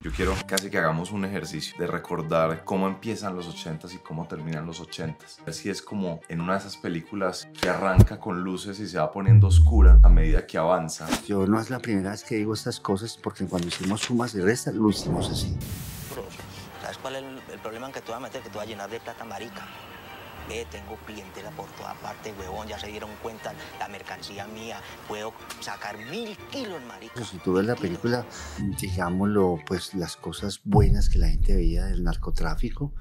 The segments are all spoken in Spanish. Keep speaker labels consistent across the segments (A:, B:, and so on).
A: Yo quiero casi que hagamos un ejercicio de recordar cómo empiezan los 80s y cómo terminan los 80s. Así es como en una de esas películas que arranca con luces y se va poniendo oscura a medida que avanza.
B: Yo no es la primera vez que digo estas cosas porque cuando hicimos sumas y restas lo hicimos así.
C: ¿Sabes cuál es el problema en que te vas a meter? Que te vas a llenar de plata, marica. Ve, tengo clientela por toda parte, huevón, ya se dieron cuenta, la mercancía mía, puedo sacar 1000 kilos, marica.
B: Si tú ves la película, digámoslo, pues las cosas buenas que la gente veía del narcotráfico,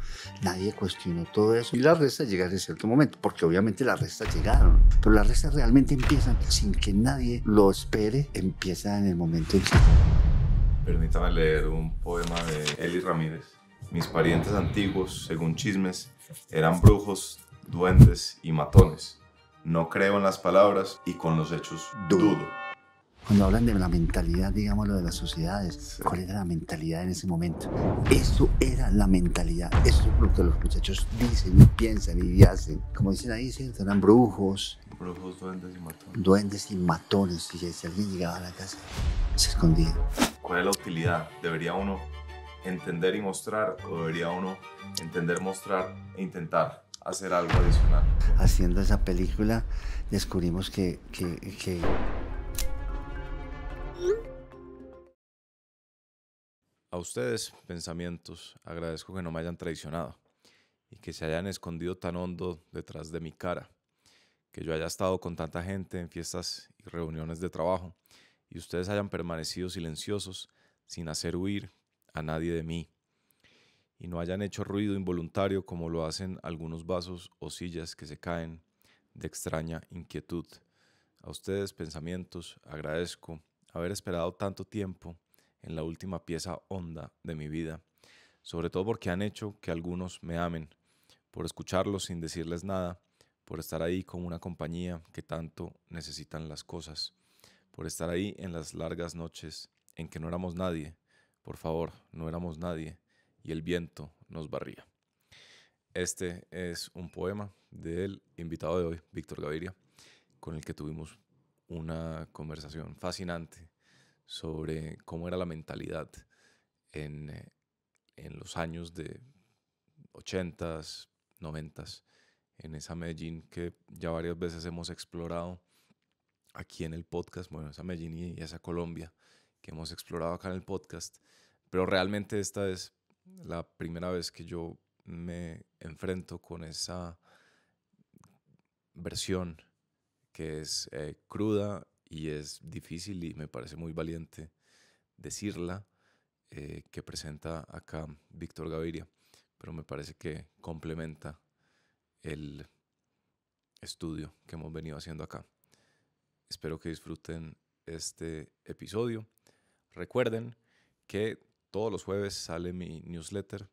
B: nadie cuestionó todo eso. Y las restas llegaron en cierto momento, porque obviamente las restas llegaron, pero las restas realmente empiezan sin que nadie lo espere, empiezan en el momento en que...
A: Permítame leer un poema de Eli Ramírez. Mis parientes antiguos, según chismes, eran brujos, duendes y matones. No creo en las palabras y con los hechos dudo.
B: Cuando hablan de la mentalidad, digámoslo, de las sociedades,
A: Sí.
B: ¿Cuál era la mentalidad en ese momento? Eso era la mentalidad. Eso es lo que los muchachos dicen y piensan y hacen. Como dicen ahí, ¿cierto? Eran brujos,
A: Brujos, duendes y matones.
B: duendes y matones. Y si alguien llegaba a la casa, se escondía.
A: ¿Cuál es la utilidad? ¿Debería uno entender y mostrar o debería uno entender, mostrar e intentar hacer algo adicional?
B: Haciendo esa película, descubrimos que
A: A ustedes, pensamientos, agradezco que no me hayan traicionado y que se hayan escondido tan hondo detrás de mi cara, que yo haya estado con tanta gente en fiestas y reuniones de trabajo y ustedes hayan permanecido silenciosos sin hacer huir a nadie de mí y no hayan hecho ruido involuntario como lo hacen algunos vasos o sillas que se caen de extraña inquietud. A ustedes, pensamientos, agradezco haber esperado tanto tiempo en la última pieza honda de mi vida, sobre todo porque han hecho que algunos me amen, por escucharlos sin decirles nada, por estar ahí como una compañía que tanto necesitan las cosas, por estar ahí en las largas noches en que no éramos nadie, por favor, no éramos nadie, y el viento nos barría. Este es un poema del invitado de hoy, Víctor Gaviria, con el que tuvimos una conversación fascinante sobre cómo era la mentalidad en los años de 80s, 90s, en esa Medellín que ya varias veces hemos explorado aquí en el podcast, bueno, esa Medellín y esa Colombia que hemos explorado acá en el podcast, pero realmente esta es la primera vez que yo me enfrento con esa versión que es cruda y es difícil y me parece muy valiente decirla, que presenta acá Víctor Gaviria, pero me parece que complementa el estudio que hemos venido haciendo acá. Espero que disfruten este episodio. Recuerden que todos los jueves sale mi newsletter,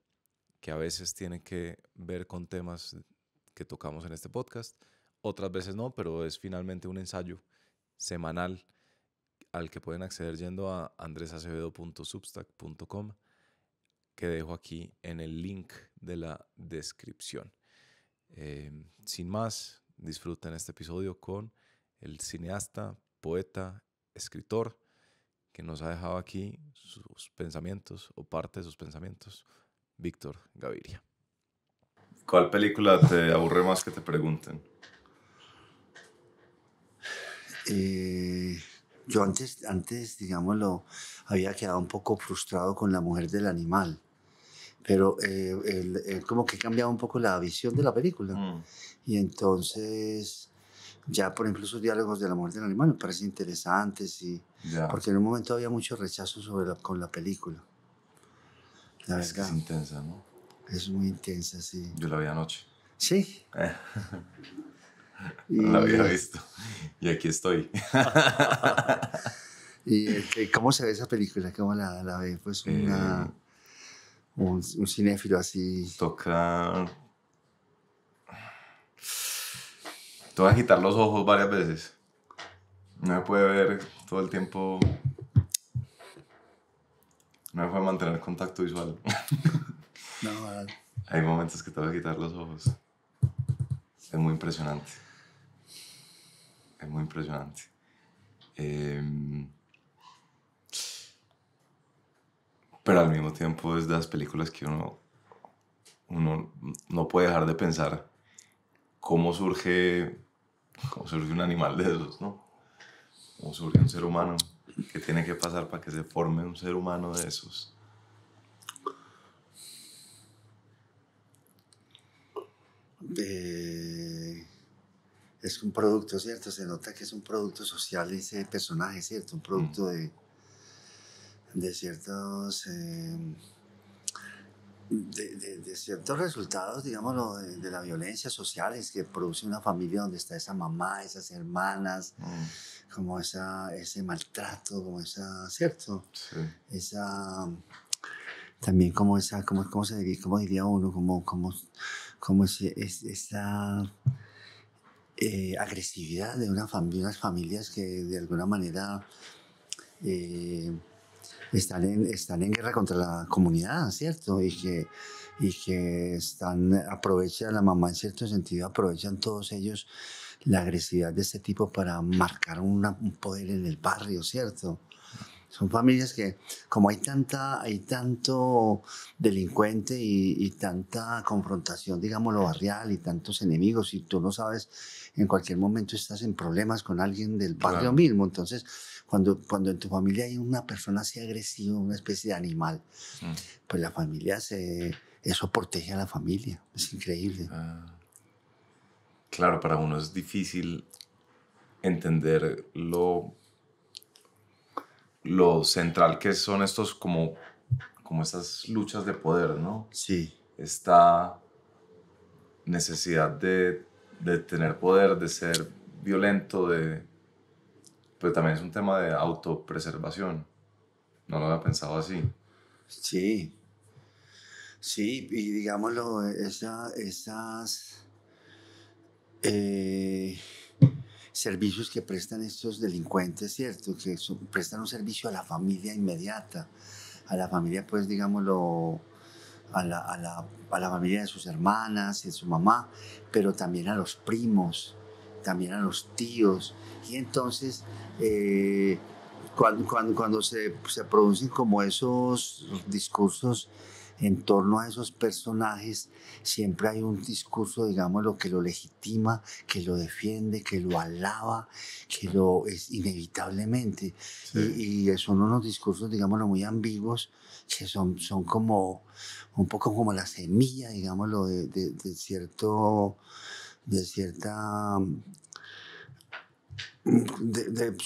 A: que a veces tiene que ver con temas que tocamos en este podcast, otras veces no, pero es finalmente un ensayo semanal al que pueden acceder yendo a andresacevedo.substack.com, que dejo aquí en el link de la descripción. Sin más, disfruten este episodio con el cineasta, poeta, escritor, que nos ha dejado aquí sus pensamientos o parte de sus pensamientos, Víctor Gaviria. ¿Cuál película te aburre más que te pregunten?
B: Yo antes, digámoslo, había quedado un poco frustrado con La mujer del animal, pero como que he cambiado un poco la visión de la película. Y entonces, ya por ejemplo, esos diálogos de La mujer del animal me parecen interesantes, porque en un momento había mucho rechazo con la película. La
A: Es que
B: verdad,
A: es intensa, ¿no?
B: es muy intensa, sí.
A: Yo la vi anoche.
B: Sí.
A: No la había visto. Y aquí estoy.
B: ¿Y cómo se ve esa película? ¿Cómo la ve? Pues un cinéfilo así.
A: Toca... Te voy a quitar los ojos varias veces. No me puede ver todo el tiempo. No me puede mantener contacto visual.
B: No,
A: Hay momentos que te voy a quitar los ojos. Es muy impresionante. Es muy impresionante. Pero al mismo tiempo es de las películas que uno no puede dejar de pensar cómo surge un animal de esos, ¿no? Cómo surge un ser humano. ¿Qué tiene que pasar para que se forme un ser humano de esos?
B: Es un producto, ¿cierto? Se nota que es un producto social ese personaje, ¿cierto? Un producto de ciertos... de ciertos resultados, digámoslo, de la violencia sociales que produce una familia donde está esa mamá, esas hermanas, como ese maltrato, como esa, ¿cierto?
A: Sí.
B: Esa, también como esa, cómo diría uno, como esa agresividad de unas familias que de alguna manera están en guerra contra la comunidad, ¿cierto? Y que aprovechan, la mamá en cierto sentido, aprovechan todos ellos la agresividad de este tipo para marcar un poder en el barrio, ¿cierto? Son familias que, como hay tanto delincuente y tanta confrontación, digámoslo, barrial y tantos enemigos, y tú no sabes, en cualquier momento estás en problemas con alguien del barrio mismo. Entonces, cuando en tu familia hay una persona así agresiva, una especie de animal, pues la familia eso protege a la familia. Es increíble.
A: Claro, para uno es difícil entender lo central que son estos como estas luchas de poder, ¿no?
B: Sí.
A: Esta necesidad de tener poder, de ser violento, pero también es un tema de autopreservación. No lo había pensado así.
B: Sí. Sí, y digámoslo, servicios que prestan estos delincuentes, ¿cierto? Que prestan un servicio a la familia inmediata, a la familia, pues, digámoslo, a la familia de sus hermanas, de su mamá, pero también a los primos, también a los tíos. Y entonces, cuando se producen como esos discursos en torno a esos personajes, siempre hay un discurso, digamos, lo que lo legitima, que lo defiende, que lo alaba, que lo es inevitablemente. Sí. Y son unos discursos, digámoslo, muy ambiguos, que son como un poco como la semilla, digámoslo, de cierta...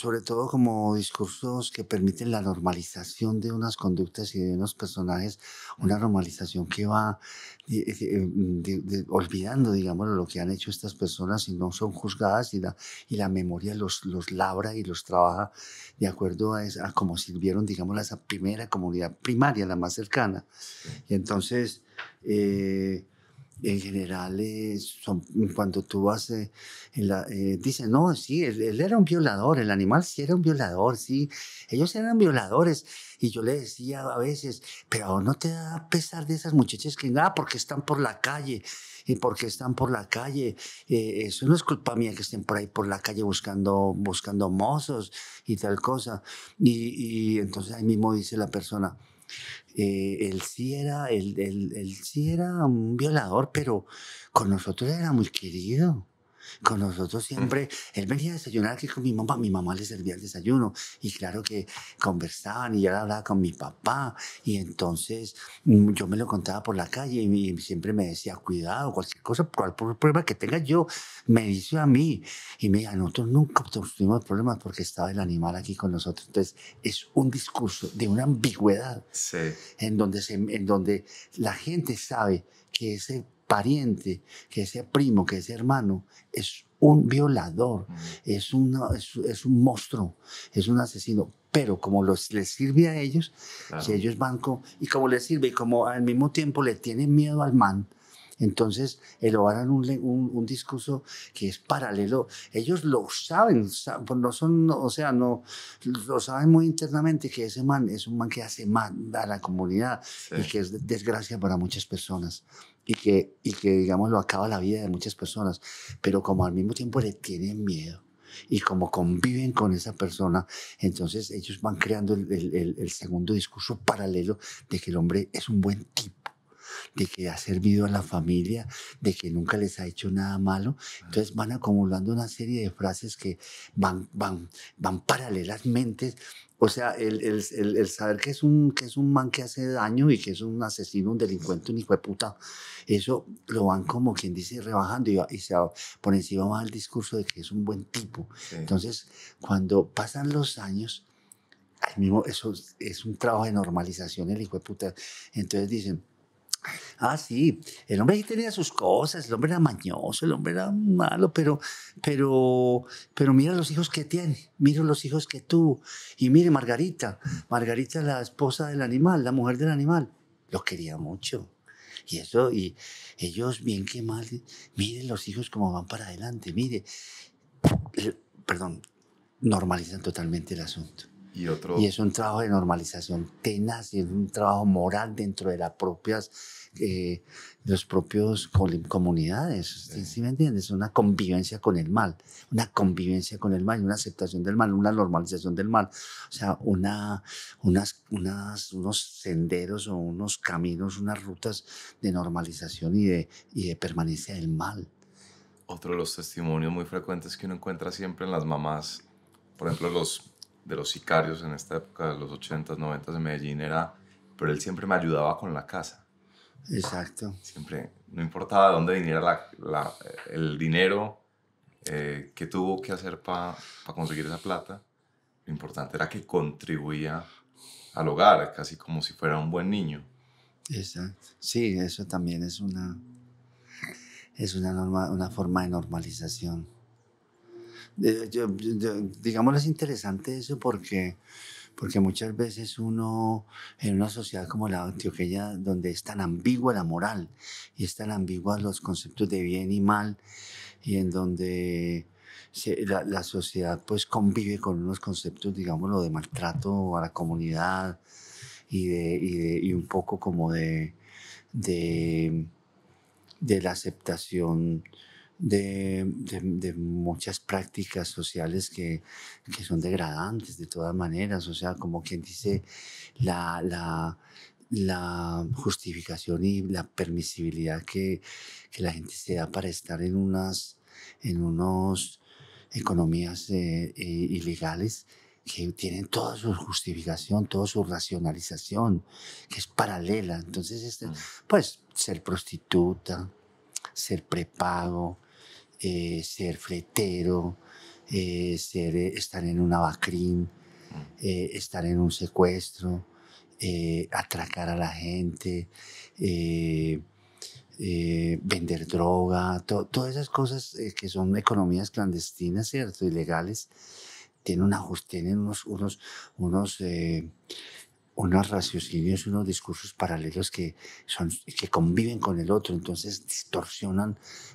B: sobre todo como discursos que permiten la normalización de unas conductas y de unos personajes, una normalización que va olvidando, digamos, lo que han hecho estas personas y no son juzgadas, y la memoria los labra y los trabaja de acuerdo a cómo sirvieron, digamos, a esa primera comunidad primaria, la más cercana. Y entonces... en general, cuando tú vas, dicen, no, sí, él era un violador, el animal sí era un violador, sí, ellos eran violadores. Y yo le decía a veces, pero ¿no te da pesar de esas muchachas que, porque están por la calle? ¿Y porque están por la calle? Eso no es culpa mía que estén por ahí por la calle buscando mozos y tal cosa. Y entonces ahí mismo dice la persona, él sí era un violador, pero con nosotros era muy querido. Con nosotros siempre, él venía a desayunar aquí con mi mamá le servía el desayuno, y claro que conversaban y yo hablaba con mi papá, y entonces yo me lo contaba por la calle y siempre me decía, cuidado, cualquier cosa, cualquier problema que tenga yo, me dice a mí, y me decía, nosotros nunca tuvimos problemas porque estaba el animal aquí con nosotros. Entonces es un discurso de una ambigüedad,
A: sí,
B: en donde la gente sabe que ese pariente, que ese primo, que ese hermano es un violador, es un monstruo, es un asesino, pero como les sirve a ellos, claro. Si ellos van y como les sirve y como al mismo tiempo le tienen miedo al man, entonces elaboran un discurso que es paralelo. Ellos lo saben, no son, o sea, no lo saben muy internamente, que ese man es un man que hace mal a la comunidad, sí. Y que es desgracia para muchas personas. Y que, digamos, lo acaba la vida de muchas personas, pero como al mismo tiempo le tienen miedo. y como conviven con esa persona, entonces ellos van creando el segundo discurso paralelo de que el hombre es un buen tipo, de que ha servido a la familia, de que nunca les ha hecho nada malo. Entonces van acumulando una serie de frases que van paralelamente. O sea, el saber que es un man que hace daño y que es un asesino, un delincuente, un hijo de puta, eso lo van como quien dice rebajando y se va por encima va el discurso de que es un buen tipo.
A: Sí.
B: Entonces, cuando pasan los años, ahí mismo eso es un trabajo de normalización, el hijo de puta. Entonces dicen, ah, sí, el hombre ahí tenía sus cosas, el hombre era mañoso, el hombre era malo, pero mira los hijos que tiene, mira los hijos que tuvo. Y mire, Margarita, la esposa del animal, la mujer del animal, lo quería mucho. Y eso, y ellos bien que mal, miren los hijos cómo van para adelante, mire, perdón, normalizan totalmente el asunto. Y es un trabajo de normalización tenaz, y es un trabajo moral dentro de las propias, los propios comunidades.
A: Sí.
B: ¿Sí me entiendes? Una convivencia con el mal, una aceptación del mal, una normalización del mal. O sea, unos senderos o unos caminos, unas rutas de normalización y de permanencia del mal.
A: Otro de los testimonios muy frecuentes que uno encuentra siempre en las mamás, por ejemplo, de los sicarios en esta época de los 80s, 90s de Medellín era, pero él siempre me ayudaba con la casa.
B: Exacto.
A: Siempre, no importaba de dónde viniera el dinero que tuvo que hacer para conseguir esa plata, lo importante era que contribuía al hogar, casi como si fuera un buen niño.
B: Exacto. Sí, eso también es una forma de normalización. Digámoslo, es interesante eso porque muchas veces uno, en una sociedad como la antioqueña, donde es tan ambigua la moral y es tan ambigua los conceptos de bien y mal, y en donde la sociedad pues convive con unos conceptos, digámoslo, de maltrato a la comunidad y un poco como de la aceptación de muchas prácticas sociales que son degradantes de todas maneras. O sea, como quien dice, la justificación y la permisibilidad que la gente se da para estar en unas economías ilegales que tienen toda su justificación, toda su racionalización, que es paralela. Entonces, pues, ser prostituta, ser prepago, ser fletero, estar en una bacrín, estar en un secuestro, atracar a la gente, vender droga, todas esas cosas que son economías clandestinas, ¿cierto? Ilegales, tienen unos raciocinios, unos discursos paralelos que conviven con el otro, entonces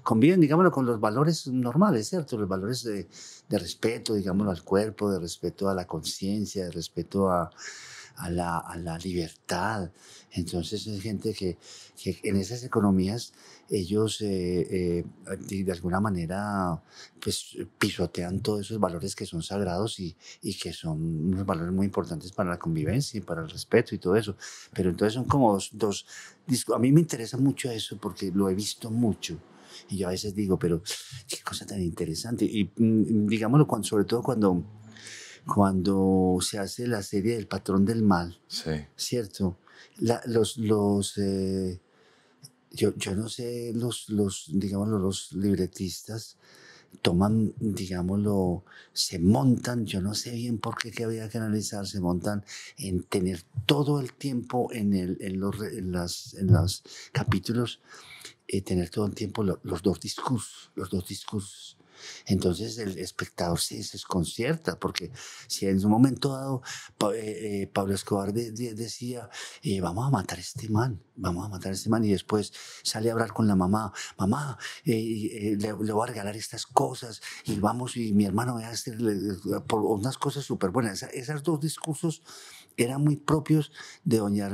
B: conviven, digámoslo, con los valores normales, ¿cierto? Los valores de respeto, digámoslo, al cuerpo, de respeto a la conciencia, de respeto a la libertad. Entonces es gente que en esas economías ellos de alguna manera pues pisotean todos esos valores que son sagrados y que son unos valores muy importantes para la convivencia y para el respeto y todo eso. Pero entonces son como dos a mí me interesa mucho eso porque lo he visto mucho. Y yo a veces digo, pero qué cosa tan interesante. Y digámoslo, sobre todo cuando se hace la serie del Patrón del Mal,
A: Sí.
B: ¿cierto? Yo no sé, digámoslo, los libretistas toman, digámoslo, se montan, yo no sé bien por qué había que analizar, se montan en tener todo el tiempo en los capítulos, tener todo el tiempo los dos discursos. Entonces el espectador se desconcierta, porque si en un momento dado Pablo Escobar decía, vamos a matar a este man, y después sale a hablar con la mamá, le voy a regalar estas cosas, y mi hermano va a hacer por unas cosas súper buenas. Esos dos discursos eran muy propios de doña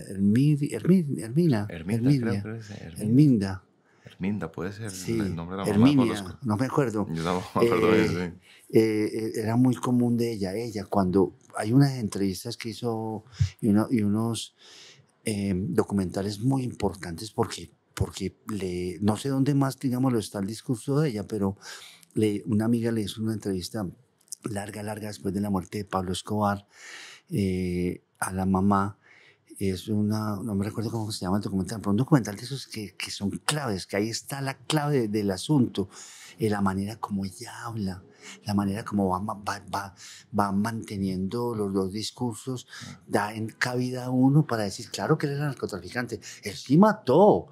B: Herminda.
A: Herminda, puede ser
B: Sí,
A: el nombre de la mamá de Pablo
B: Herminia,
A: Escobar.
B: no me acuerdo.
A: Yo no me acuerdo bien,
B: Era muy común de ella. Ella, cuando hay unas entrevistas que hizo y unos documentales muy importantes porque no sé dónde más, digámoslo, está el discurso de ella, pero una amiga le hizo una entrevista larga después de la muerte de Pablo Escobar a la mamá. No me recuerdo cómo se llama el documental, pero un documental de esos que son claves, que ahí está la clave del asunto, la manera como ella habla, la manera como va manteniendo los dos discursos, da en cabida a uno para decir, claro que él era narcotraficante, él sí mató,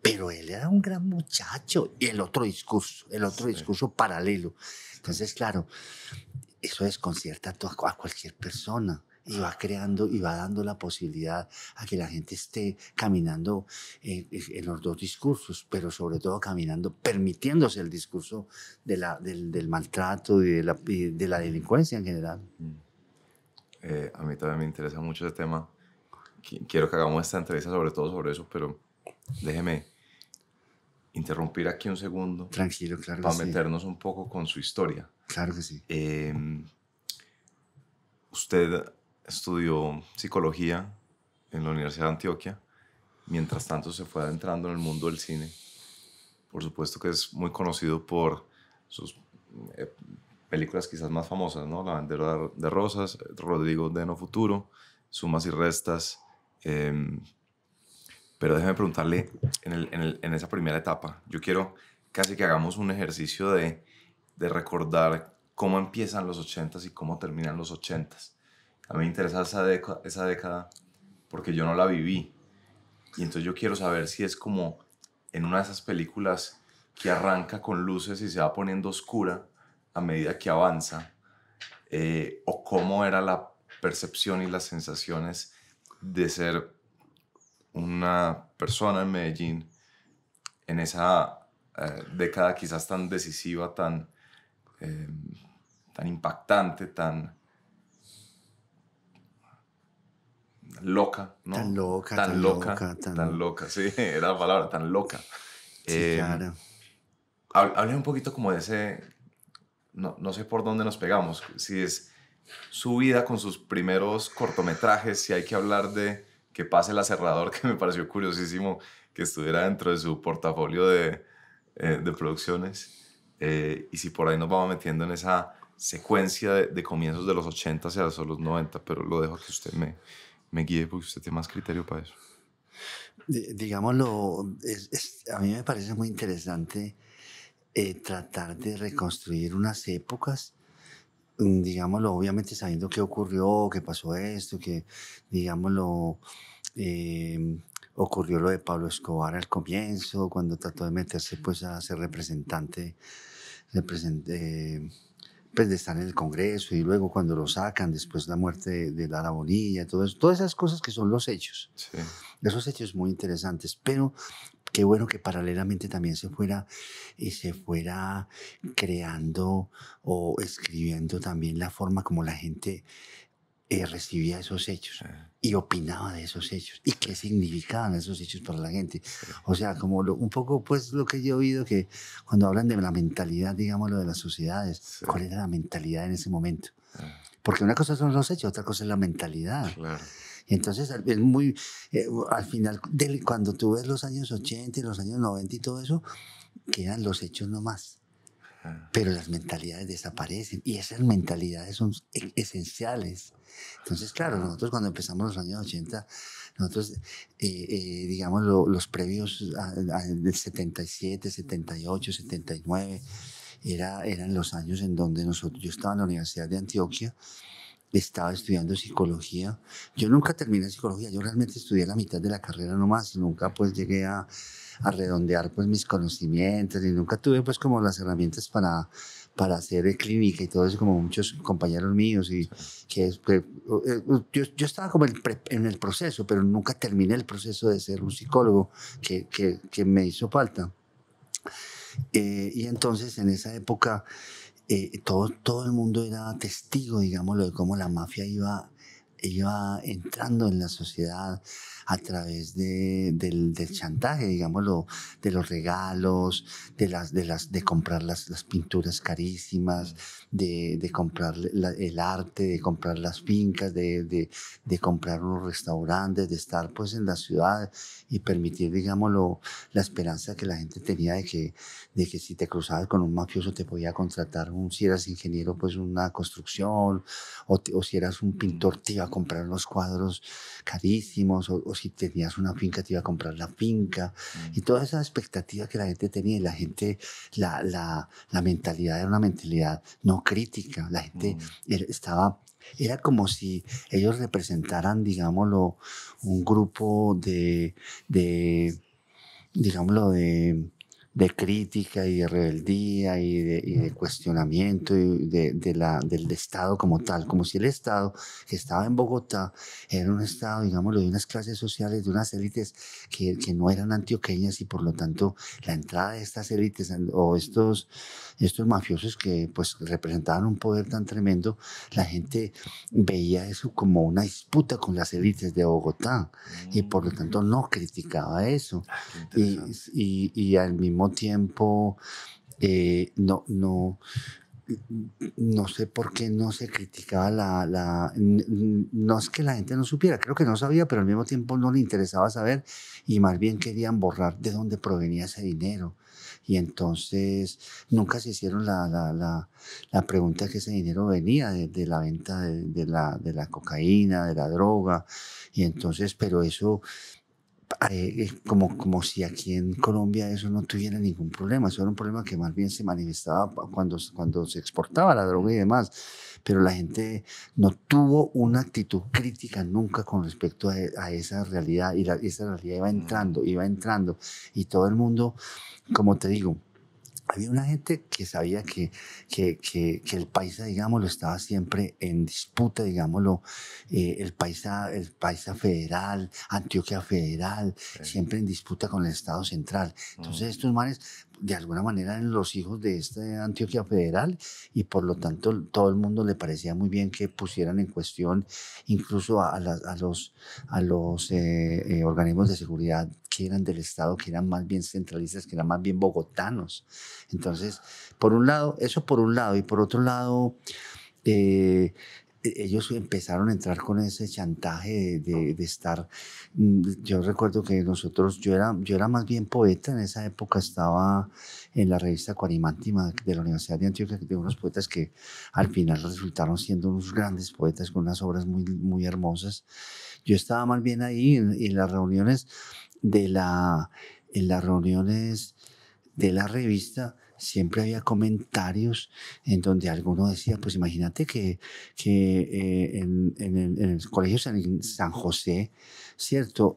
B: pero él era un gran muchacho. Y el otro discurso paralelo. Entonces, claro, eso desconcierta a cualquier persona y va creando y va dando la posibilidad a que la gente esté caminando en los dos discursos, pero sobre todo caminando, permitiéndose el discurso del maltrato y de la delincuencia en general.
A: A mí también me interesa mucho ese tema. Quiero que hagamos esta entrevista sobre todo sobre eso, pero déjeme interrumpir aquí un segundo.
B: Tranquilo, claro que
A: para
B: sí.
A: meternos un poco con su historia.
B: Claro que sí.
A: Usted estudió psicología en la Universidad de Antioquia. Mientras tanto se fue adentrando en el mundo del cine. Por supuesto que es muy conocido por sus películas quizás más famosas, ¿no? La bandera de rosas, Rodrigo de No Futuro, Sumas y Restas. Pero déjeme preguntarle, en esa primera etapa, yo quiero casi que hagamos un ejercicio de recordar cómo empiezan los 80s y cómo terminan los 80s. A mí me interesa esa década porque yo no la viví. Y entonces yo quiero saber si es como en una de esas películas que arranca con luces y se va poniendo oscura a medida que avanza, o cómo era la percepción y las sensaciones de ser una persona en Medellín en esa década quizás tan decisiva, tan impactante, tan loca, ¿no?
B: Tan
A: loca, sí, era la palabra, tan loca.
B: Sí, claro.
A: Hable un poquito como de ese, no sé por dónde nos pegamos, si es su vida con sus primeros cortometrajes, si hay que hablar de Que pase el aserrador, que me pareció curiosísimo que estuviera dentro de su portafolio de producciones, y si por ahí nos vamos metiendo en esa secuencia de comienzos de los 80 hacia los 90, pero lo dejo que usted me guíe porque usted tiene más criterio para eso.
B: Digámoslo, a mí me parece muy interesante tratar de reconstruir unas épocas, digámoslo, obviamente sabiendo qué ocurrió, qué pasó esto, que, digámoslo, ocurrió lo de Pablo Escobar al comienzo, cuando trató de meterse pues a ser representante pues de estar en el Congreso, y luego cuando lo sacan, después la muerte de Lara Bonilla, todo eso, todas esas cosas que son los hechos.
A: Sí.
B: Esos hechos muy interesantes, pero qué bueno que paralelamente también se fuera creando o escribiendo también la forma como la gente recibía esos hechos y opinaba de esos hechos y qué significaban esos hechos para la gente. O sea, como un poco pues lo que yo he oído, que cuando hablan de la mentalidad, digámoslo, de las sociedades, ¿cuál era la mentalidad en ese momento? Porque una cosa son los hechos, otra cosa es la mentalidad.
A: Claro.
B: Y entonces es muy, al final, cuando tú ves los años 80 y los años 90 y todo eso, quedan los hechos nomás. Pero las mentalidades desaparecen y esas mentalidades son esenciales. Entonces, claro, nosotros cuando empezamos los años 80, nosotros, digamos, los previos del 77, 78, 79, eran los años en donde yo estaba en la Universidad de Antioquia, estaba estudiando psicología. Yo nunca terminé psicología, yo realmente estudié la mitad de la carrera nomás y nunca pues llegué a redondear pues mis conocimientos y nunca tuve pues como las herramientas para hacer clínica y todo eso como muchos compañeros míos, y yo estaba como en el proceso, pero nunca terminé el proceso de ser un psicólogo que me hizo falta. Y entonces en esa época todo el mundo era testigo, digámoslo, de cómo la mafia iba entrando en la sociedad a través del chantaje, digámoslo, de los regalos, de comprar las pinturas carísimas, de comprar el arte, de comprar las fincas, de comprar unos restaurantes, de estar pues en la ciudad y permitir, digámoslo, la esperanza que la gente tenía de que si te cruzabas con un mafioso te podía contratar, si eras ingeniero, pues una construcción, o si eras un pintor te iba a comprar unos cuadros carísimos, o si tenías una finca te iba a comprar la finca, y toda esa expectativa que la gente tenía, y la gente, la mentalidad era una mentalidad no crítica, la gente era como si ellos representaran, digámoslo, un grupo digámoslo, de crítica y de rebeldía y de cuestionamiento del Estado como tal, como si el Estado que estaba en Bogotá era un Estado, digámoslo, de unas clases sociales, de unas élites que no eran antioqueñas, y por lo tanto la entrada de estas élites o estos mafiosos que pues representaban un poder tan tremendo, la gente veía eso como una disputa con las élites de Bogotá, y por lo tanto no criticaba eso. Y al mismo tiempo, no sé por qué no se criticaba no es que la gente no supiera, creo que no sabía, pero al mismo tiempo no le interesaba saber, y más bien querían borrar de dónde provenía ese dinero. Y entonces nunca se hicieron la pregunta que ese dinero venía de la venta de la cocaína, de la droga. Y entonces, pero eso, como si aquí en Colombia eso no tuviera ningún problema. Eso era un problema que más bien se manifestaba cuando se exportaba la droga y demás. Pero la gente no tuvo una actitud crítica nunca con respecto a esa realidad. Y esa realidad iba entrando. Y todo el mundo, como te digo, había una gente que sabía que el paisa, digámoslo, estaba siempre en disputa, digámoslo, el paisa federal, Antioquia federal, siempre en disputa con el Estado central. Entonces estos manes, de alguna manera, eran los hijos de esta Antioquia federal, y por lo tanto todo el mundo le parecía muy bien que pusieran en cuestión incluso a los organismos de seguridad que eran del Estado, que eran más bien centralistas, que eran más bien bogotanos. Entonces, por un lado, y por otro lado, ellos empezaron a entrar con ese chantaje de estar. Yo recuerdo que yo era más bien poeta. En esa época estaba en la revista Cuarimántima de la Universidad de Antioquia, de unos poetas que al final resultaron siendo unos grandes poetas con unas obras muy, muy hermosas. Yo estaba más bien ahí en las reuniones de la revista. Siempre había comentarios en donde alguno decía, pues imagínate que en el colegio San José, ¿cierto?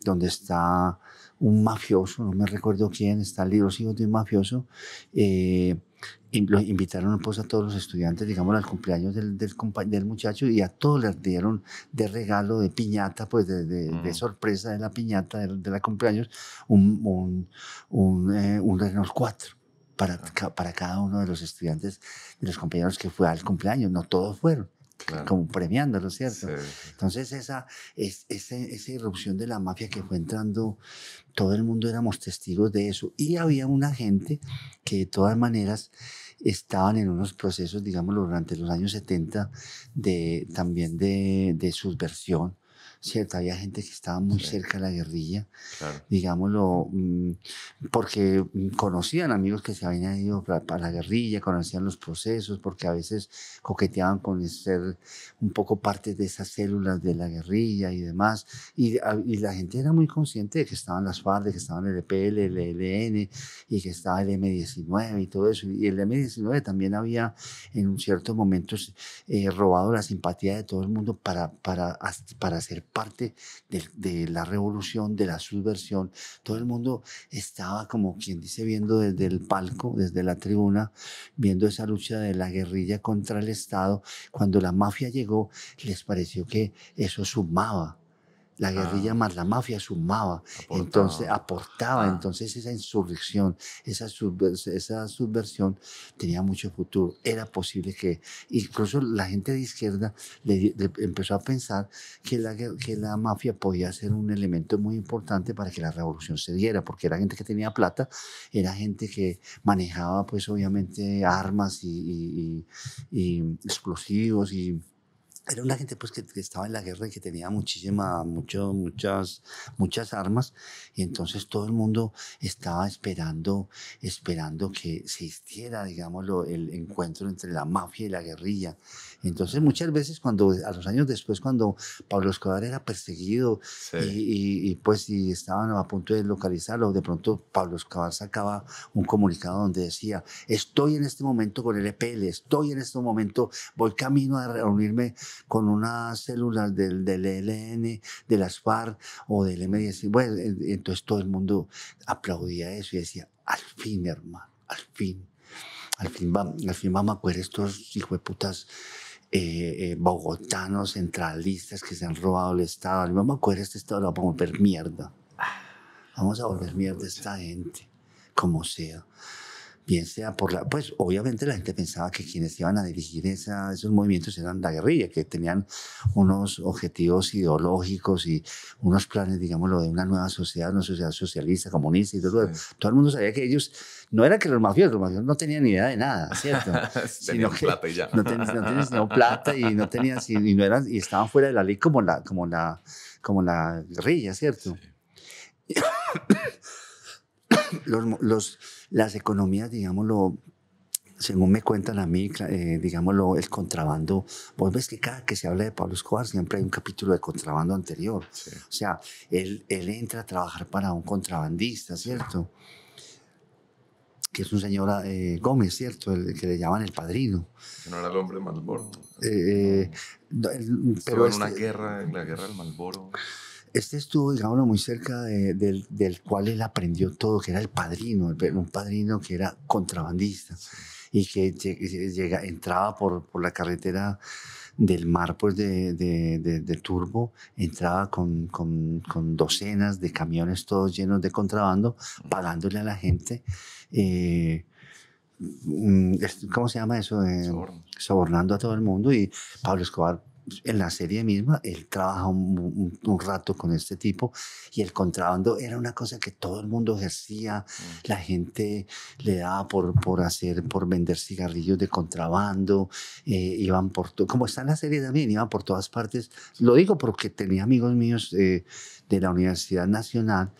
B: Donde está un mafioso, no me recuerdo quién, están los hijos de un mafioso, lo invitaron pues a todos los estudiantes, digamos, al cumpleaños del muchacho, y a todos les dieron de regalo, de piñata, pues de sorpresa de la piñata de la cumpleaños, un Renault 4 para cada uno de los estudiantes, de los compañeros que fue al cumpleaños. No todos fueron, claro, como premiándolo, ¿cierto? Sí. Entonces esa irrupción de la mafia que fue entrando, todo el mundo éramos testigos de eso, y había una gente que de todas maneras estaban en unos procesos, digámoslo, durante los años 70 también de subversión, ¿cierto? Había gente que estaba muy cerca de la guerrilla, claro, digámoslo, porque conocían amigos que se habían ido para la guerrilla, conocían los procesos, porque a veces coqueteaban con ser un poco parte de esas células de la guerrilla y demás, y la gente era muy consciente de que estaban las FARC, de que estaban el EPL, el ELN, y que estaba el M-19 y todo eso. Y el M-19 también había en un cierto momento robado la simpatía de todo el mundo para ser parte de la revolución, de la subversión. Todo el mundo estaba, como quien dice, viendo desde el palco, desde la tribuna, viendo esa lucha de la guerrilla contra el Estado. Cuando la mafia llegó, les pareció que eso sumaba. La guerrilla más la mafia sumaba, entonces aportaba, entonces esa insurrección, esa subversión tenía mucho futuro. Era posible que, incluso la gente de izquierda empezó a pensar que la mafia podía ser un elemento muy importante para que la revolución se diera, porque era gente que tenía plata, era gente que manejaba pues obviamente armas y explosivos y era una gente pues que estaba en la guerra y que tenía muchas armas y entonces todo el mundo estaba esperando que se hiciera, digámoslo, el encuentro entre la mafia y la guerrilla. Entonces muchas veces a los años después, cuando Pablo Escobar era perseguido y estaban a punto de localizarlo, de pronto Pablo Escobar sacaba un comunicado donde decía: estoy en este momento con el EPL, estoy en este momento, voy camino a reunirme con unas células del ELN, de las FARC o del M-10. Bueno, entonces todo el mundo aplaudía eso y decía: al fin, hermano, al fin vamos a coger estos hijueputas bogotanos centralistas que se han robado el Estado. Vamos a coger este Estado, lo vamos a volver mierda. Vamos a volver mierda a esta gente, como sea. Bien sea pues obviamente la gente pensaba que quienes iban a dirigir esos movimientos eran la guerrilla, que tenían unos objetivos ideológicos y unos planes, digámoslo, de una nueva sociedad, una sociedad socialista, comunista y todo. Todo el mundo sabía que ellos, no era que los mafiosos no tenían ni idea de nada, ¿cierto?
A: Tenían plata y ya.
B: No tenían sino plata y no tenían, y estaban fuera de la ley como la guerrilla, ¿cierto? Sí. Las economías, digámoslo, según me cuentan a mí, digámoslo, el contrabando. Vos ves que cada que se habla de Pablo Escobar siempre hay un capítulo de contrabando anterior. Sí. O sea, él entra a trabajar para un contrabandista, ¿cierto? Que es un señor Gómez, ¿cierto? El que le llaman el padrino.
A: Que no era el hombre de Marlboro.
B: Pero
A: en la guerra del Marlboro.
B: Este estuvo, digámoslo, muy cerca del cual él aprendió todo, que era el padrino, un padrino que era contrabandista y que entraba por la carretera del mar, pues de Turbo, entraba con docenas de camiones todos llenos de contrabando, pagándole a la gente. ¿Cómo se llama eso? Sobornando a todo el mundo. Y Pablo Escobar, en la serie misma, él trabaja un rato con este tipo y el contrabando era una cosa que todo el mundo ejercía. La gente le daba por vender cigarrillos de contrabando, iban como está en la serie también, iban por todas partes. Lo digo porque tenía amigos míos de la Universidad Nacional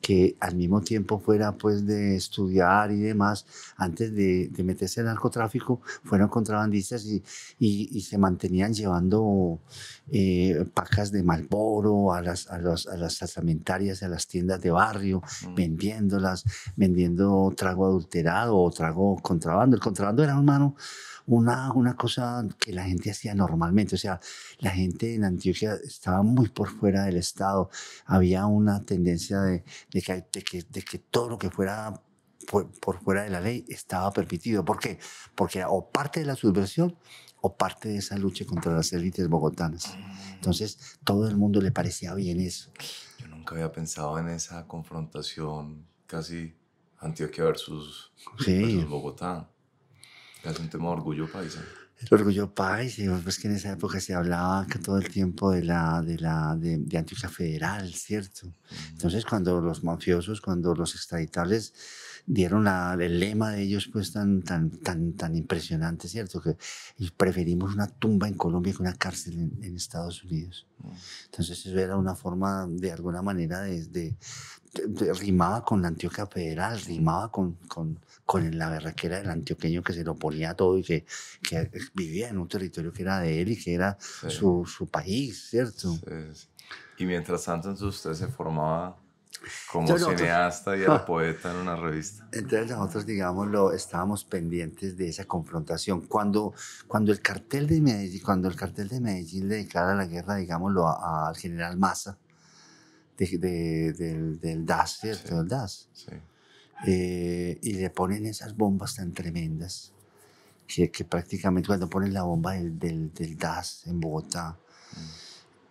B: que al mismo tiempo fuera pues de estudiar y demás, antes de meterse al narcotráfico, fueron contrabandistas y se mantenían llevando pacas de Marlboro a las salsamentarias, a las tiendas de barrio, vendiéndolas, vendiendo trago adulterado o trago contrabando. El contrabando era, hermano, una cosa que la gente hacía normalmente. O sea, la gente en Antioquia estaba muy por fuera del Estado. Había una tendencia de que todo lo que fuera por fuera de la ley estaba permitido. ¿Por qué? Porque era o parte de la subversión o parte de esa lucha contra las élites bogotanas. Entonces, todo el mundo le parecía bien eso.
A: Yo nunca había pensado en esa confrontación casi Antioquia versus Bogotá. Es un tema de orgullo paisa.
B: El orgullo paisa, pues que en esa época se hablaba todo el tiempo de Antioquia Federal, ¿cierto? Entonces, cuando los mafiosos, cuando los extraditables dieron el lema de ellos, pues tan impresionante, ¿cierto? Que preferimos una tumba en Colombia que una cárcel en Estados Unidos. Entonces, eso era una forma, de alguna manera, rimaba con la Antioquia Federal, rimaba con la berraquera del antioqueño que se lo ponía todo y que vivía en un territorio que era de él y que era su país, ¿cierto?
A: Sí. Y mientras tanto, entonces usted se formaba como cineasta y era poeta en una revista.
B: Entonces nosotros, digámoslo, estábamos pendientes de esa confrontación. Cuando el cartel de Medellín le declara la guerra, digámoslo, al general Maza, del DAS, ¿cierto? Sí. Del DAS. Sí. Y le ponen esas bombas tan tremendas que prácticamente cuando ponen la bomba del DAS en Bogotá,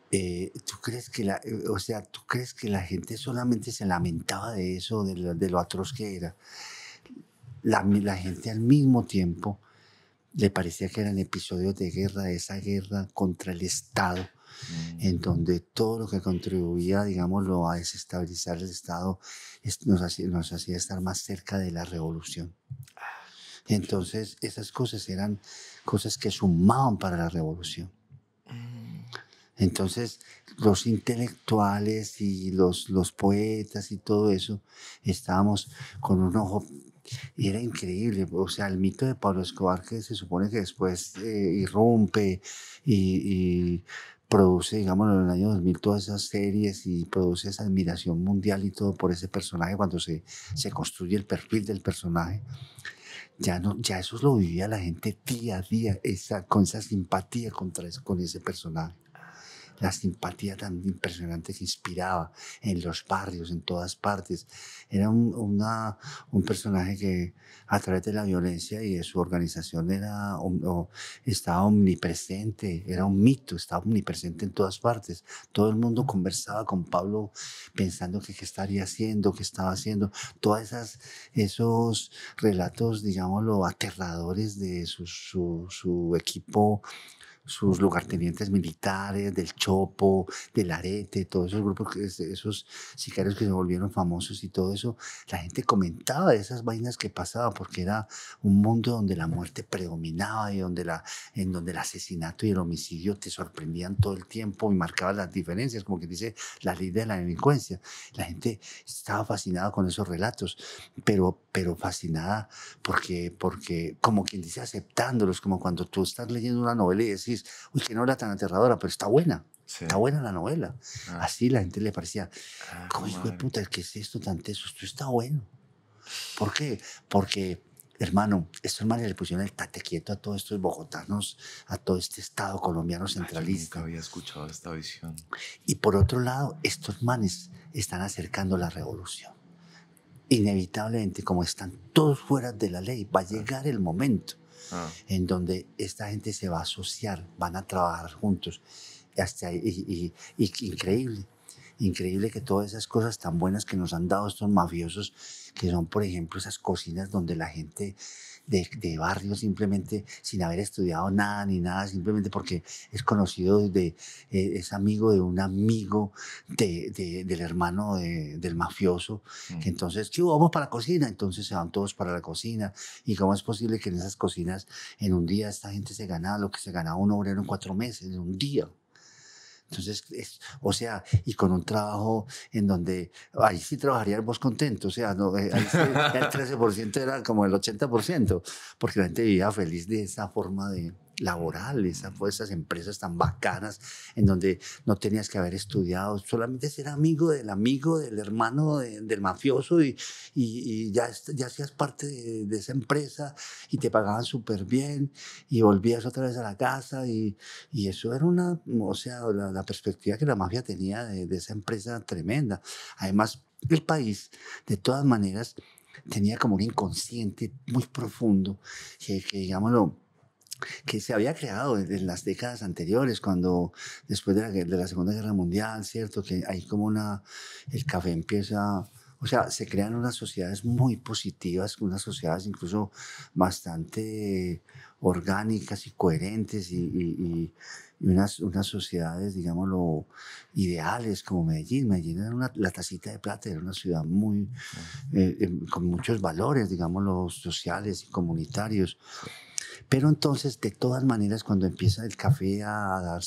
B: ¿tú crees que o sea, tú crees que la gente solamente se lamentaba de eso, de lo atroz que era? La gente al mismo tiempo le parecía que eran episodios de guerra, de esa guerra contra el Estado, en donde todo lo que contribuía, digámoslo, a desestabilizar el Estado nos hacía estar más cerca de la revolución. Entonces, esas cosas eran cosas que sumaban para la revolución. Entonces, los intelectuales y los poetas y todo eso, estábamos con un ojo, y era increíble. O sea, el mito de Pablo Escobar, que se supone que después irrumpe y produce, digamos, en el año 2000 todas esas series y produce esa admiración mundial y todo por ese personaje cuando se construye el perfil del personaje. Ya eso lo vivía la gente día a día, con esa simpatía con ese personaje. La simpatía tan impresionante que inspiraba en los barrios, en todas partes. Era un personaje que a través de la violencia y de su organización estaba omnipresente, era un mito, estaba omnipresente en todas partes. Todo el mundo conversaba con Pablo pensando que qué estaría haciendo, qué estaba haciendo. Todos esos relatos, digámoslo, aterradores de su equipo, sus lugartenientes militares, del Chopo, del Arete, todos esos grupos, esos sicarios que se volvieron famosos y todo eso, la gente comentaba de esas vainas que pasaban porque era un mundo donde la muerte predominaba y en donde el asesinato y el homicidio te sorprendían todo el tiempo y marcaban las diferencias, como que dice la ley de la delincuencia. La gente estaba fascinada con esos relatos, pero fascinada porque, como quien dice, aceptándolos, como cuando tú estás leyendo una novela y decís, uy, qué novela tan aterradora, pero está buena. Sí. Está buena la novela. Así la gente le parecía, ¿cómo hijo de puta, qué es esto tan teso? Esto está bueno. ¿Por qué? Porque, hermano, estos manes le pusieron el tate quieto a todos estos bogotanos, a todo este Estado colombiano centralista.
A: Yo nunca había escuchado esta visión.
B: Y por otro lado, estos manes están acercando la revolución. Inevitablemente, como están todos fuera de la ley, va a llegar el momento en donde esta gente se va a asociar, van a trabajar juntos. Y increíble que todas esas cosas tan buenas que nos han dado estos mafiosos, que son, por ejemplo, esas cocinas donde la gente de barrio simplemente, sin haber estudiado nada ni nada, simplemente porque es conocido, es amigo de un amigo del hermano del mafioso, que entonces, ¿qué hubo? Vamos para la cocina, entonces se van todos para la cocina. ¿Y cómo es posible que en esas cocinas en un día esta gente se gana lo que se ganaba un obrero en 4 meses, en un día? Entonces, o sea, y con un trabajo en donde ahí sí trabajarían vos contento, o sea, no, ahí sí, el 13% era como el 80%, porque la gente vivía feliz de esa forma de laboral, esas empresas tan bacanas en donde no tenías que haber estudiado, solamente ser amigo del hermano del mafioso y ya hacías parte de esa empresa y te pagaban súper bien y volvías otra vez a la casa y eso era o sea, la perspectiva que la mafia tenía de esa empresa tremenda. Además, el país, de todas maneras, tenía como un inconsciente muy profundo que digámoslo, que se había creado en las décadas anteriores, después de la Segunda Guerra Mundial, ¿cierto? Que hay como el café empieza, o sea, se crean unas sociedades muy positivas, unas sociedades incluso bastante orgánicas y coherentes y unas sociedades, digámoslo, ideales como Medellín. Medellín era la tacita de plata, era una ciudad muy, con muchos valores, digámoslo, sociales y comunitarios. Pero entonces, de todas maneras, cuando empieza el café a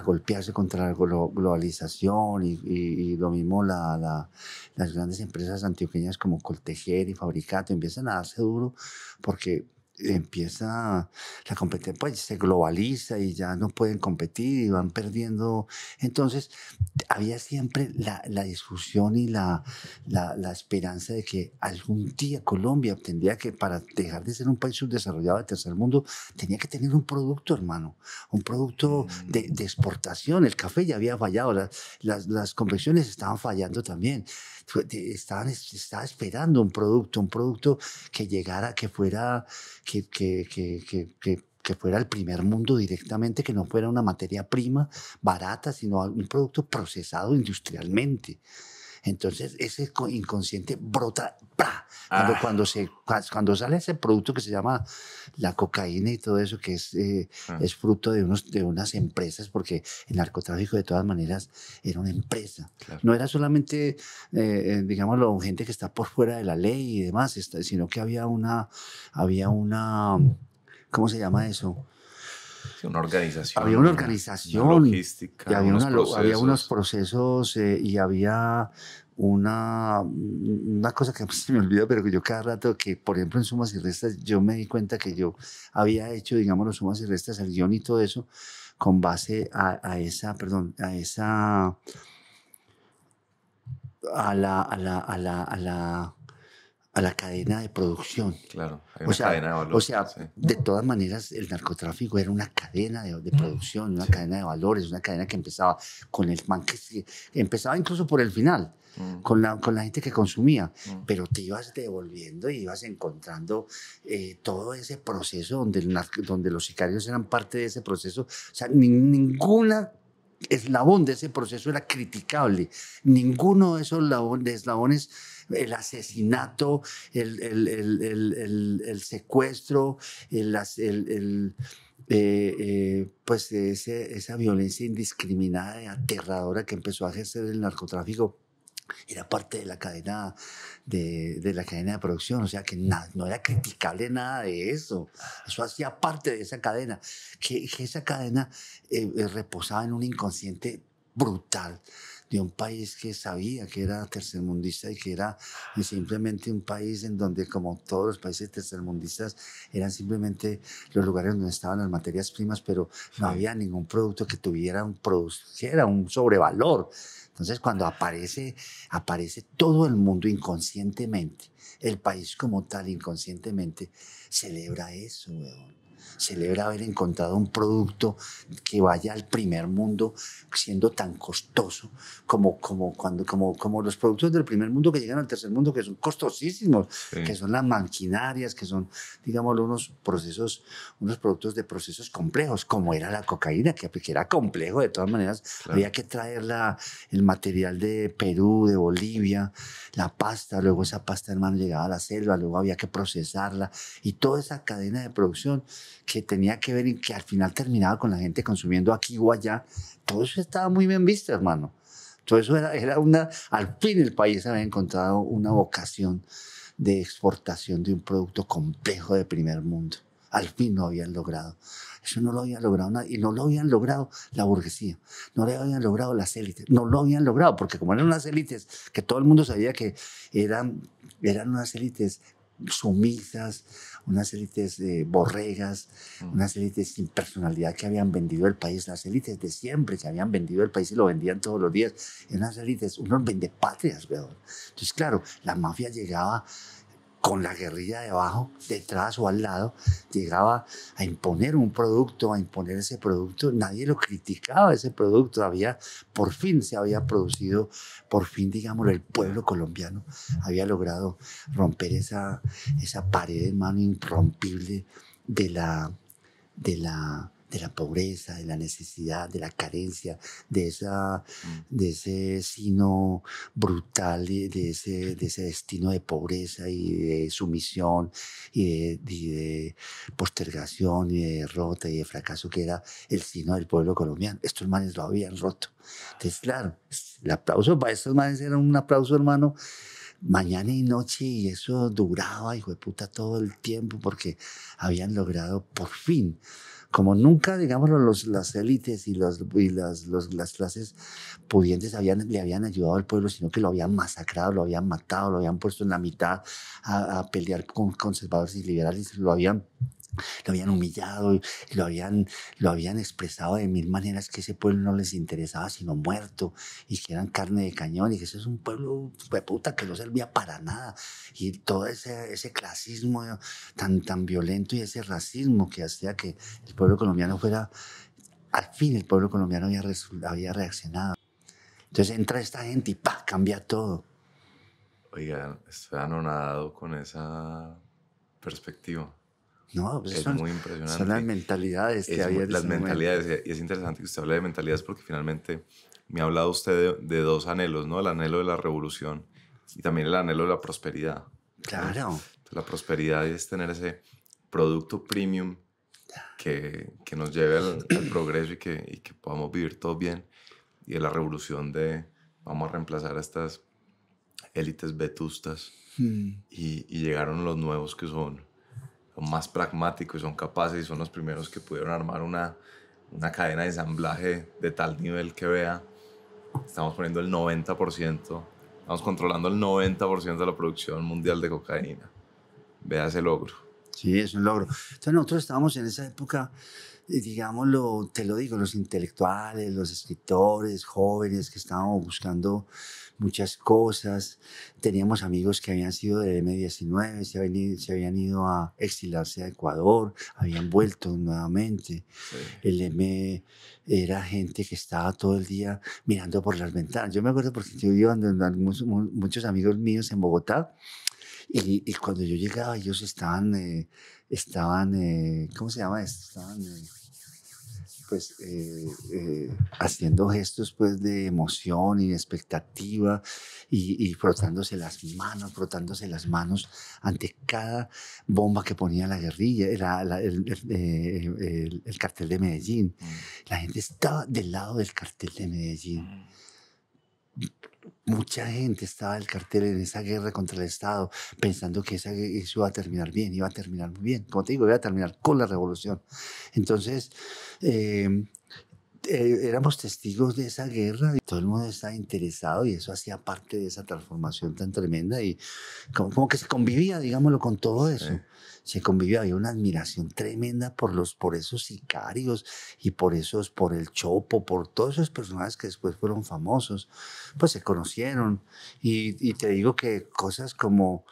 B: golpearse contra la globalización y lo mismo las grandes empresas antioqueñas como Coltejer y Fabricato empiezan a darse duro porque empieza la competencia, pues se globaliza y ya no pueden competir y van perdiendo. Entonces, había siempre la discusión y la esperanza de que algún día Colombia tendría que, para dejar de ser un país subdesarrollado de tercer mundo, tenía que tener un producto, hermano, un producto de exportación. El café ya había fallado, las confecciones estaban fallando también. Estaba esperando un producto que llegara, que fuera, que que fuera el primer mundo directamente, que no fuera una materia prima barata, sino un producto procesado industrialmente. Entonces ese inconsciente brota, ¡pra! Cuando sale ese producto que se llama la cocaína y todo eso, que es fruto de unas empresas, porque el narcotráfico de todas maneras era una empresa.
A: Claro.
B: No era solamente, digámoslo, gente que está por fuera de la ley y demás, sino que había una, ¿cómo se llama eso?
A: Sí, una organización.
B: Había una organización.
A: Una logística,
B: y había, había unos
A: procesos.
B: procesos y había una cosa que se me olvida, pero que yo cada rato, que por ejemplo en sumas y restas, yo me di cuenta que yo había hecho, digamos, los sumas y restas, el guión y todo eso, con base a la cadena de producción.
A: Claro, hay una cadena de valor.
B: O sea, sí. De todas maneras, el narcotráfico era una cadena de producción, una cadena de valores, una cadena que empezaba con el man que empezaba incluso por el final, con la gente que consumía, pero te ibas devolviendo y ibas encontrando todo ese proceso donde los sicarios eran parte de ese proceso. O sea, ninguna eslabón de ese proceso era criticable. Ninguno de esos eslabones, el asesinato, el secuestro, pues esa violencia indiscriminada y aterradora que empezó a ejercer el narcotráfico, era parte de la cadena de la cadena de producción, o sea que no era criticable nada de eso. Eso hacía parte de esa cadena, que esa cadena reposaba en un inconsciente brutal de un país que sabía que era tercermundista y que era simplemente un país en donde, como todos los países tercermundistas, eran simplemente los lugares donde estaban las materias primas, pero no había ningún producto que tuviera un sobrevalor. Entonces, cuando aparece todo el mundo inconscientemente, el país como tal inconscientemente celebra eso, weón. Celebra haber encontrado un producto que vaya al primer mundo siendo tan costoso como los productos del primer mundo que llegan al tercer mundo, que son costosísimos, que son las maquinarias, que son, digamos, unos productos de procesos complejos, como era la cocaína, que era complejo de todas maneras. Claro. Había que traer el material de Perú, de Bolivia, la pasta, luego esa pasta, hermano, llegaba a la selva, luego había que procesarla, y toda esa cadena de producción que tenía que ver y que al final terminaba con la gente consumiendo aquí o allá, todo eso estaba muy bien visto, hermano. Todo eso era al fin el país había encontrado una vocación de exportación de un producto complejo de primer mundo. Al fin lo habían logrado. Eso no lo habían logrado nadie, y no lo habían logrado la burguesía, no lo habían logrado las élites, no lo habían logrado, porque como eran unas élites que todo el mundo sabía que eran unas élites sumisas, unas élites borregas, unas élites sin personalidad que habían vendido el país, las élites de siempre que habían vendido el país y lo vendían todos los días, unas élites, unos vendepatrias, weón. Entonces, claro, la mafia llegaba con la guerrilla debajo, detrás o al lado, llegaba a imponer un producto, a imponer ese producto. Nadie lo criticaba, ese producto. Por fin se había producido, por fin, digámoslo, el pueblo colombiano había logrado romper esa pared, hermano, irrompible de la pobreza, de la necesidad, de la carencia, de ese sino brutal, de ese destino de pobreza y de sumisión y de postergación y de derrota y de fracaso que era el sino del pueblo colombiano. Estos manes lo habían roto. Entonces, claro, el aplauso para estos manes era un aplauso, hermano, mañana y noche, y eso duraba, hijo de puta, todo el tiempo, porque habían logrado por fin, como nunca, digámoslo, las élites y las clases pudientes le habían ayudado al pueblo, sino que lo habían masacrado, lo habían matado, lo habían puesto en la mitad a pelear con conservadores y liberales, lo habían humillado y lo habían expresado de mil maneras, que ese pueblo no les interesaba sino muerto, y que eran carne de cañón, y que ese es un pueblo de puta que no servía para nada, y todo ese clasismo tan violento y ese racismo que hacía que el pueblo colombiano fuera, al fin el pueblo colombiano había reaccionado. Entonces entra esta gente y ¡pah!, cambia todo.
A: Oiga, estoy anonadado con esa perspectiva.
B: No, pues
A: Es muy impresionante.
B: son las mentalidades que había en
A: las
B: ese momento.
A: mentalidades, y es interesante que usted hable de mentalidades porque finalmente me ha hablado usted de dos anhelos, ¿no? El anhelo de la revolución y también el anhelo de la prosperidad, ¿no?
B: Claro.
A: Entonces, la prosperidad es tener ese producto premium que nos lleve al progreso y que podamos vivir todos bien, y de la revolución de vamos a reemplazar a estas élites vetustas y llegaron los nuevos que son más pragmáticos y son capaces y son los primeros que pudieron armar una cadena de ensamblaje de tal nivel que vea, estamos poniendo el 90%, estamos controlando el 90% de la producción mundial de cocaína. Vea ese logro.
B: Sí, es un logro. Entonces nosotros estábamos en esa época, digámoslo, te lo digo, los intelectuales, los escritores, jóvenes que estábamos buscando muchas cosas. Teníamos amigos que habían sido del M-19, se habían ido a exilarse a Ecuador, habían vuelto nuevamente.
A: Sí.
B: El M era gente que estaba todo el día mirando por las ventanas. Yo me acuerdo porque yo iba donde muchos amigos míos en Bogotá. Y cuando yo llegaba, ellos estaban, ¿cómo se llama esto? Estaban, pues, haciendo gestos, pues, de emoción y de expectativa y frotándose las manos ante cada bomba que ponía la guerrilla, el cartel de Medellín. La gente estaba del lado del cartel de Medellín. Mucha gente estaba del cartel en esa guerra contra el Estado, pensando que eso iba a terminar bien, iba a terminar muy bien. Como te digo, iba a terminar con la revolución. Entonces, éramos testigos de esa guerra y todo el mundo estaba interesado y eso hacía parte de esa transformación tan tremenda y como que se convivía, digámoslo, con todo eso. Sí. Se convivía, había una admiración tremenda por esos sicarios y por el Chopo, por todos esos personajes que después fueron famosos, pues se conocieron y te digo que cosas como,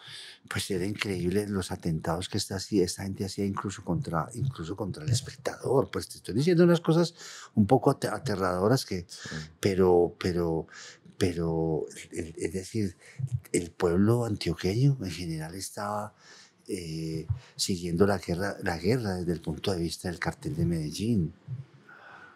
B: pues era increíble los atentados que esta gente hacía incluso contra el espectador, pues te estoy diciendo unas cosas un poco aterradoras que, sí. pero es decir, el pueblo antioqueño en general estaba siguiendo la guerra desde el punto de vista del cartel de Medellín.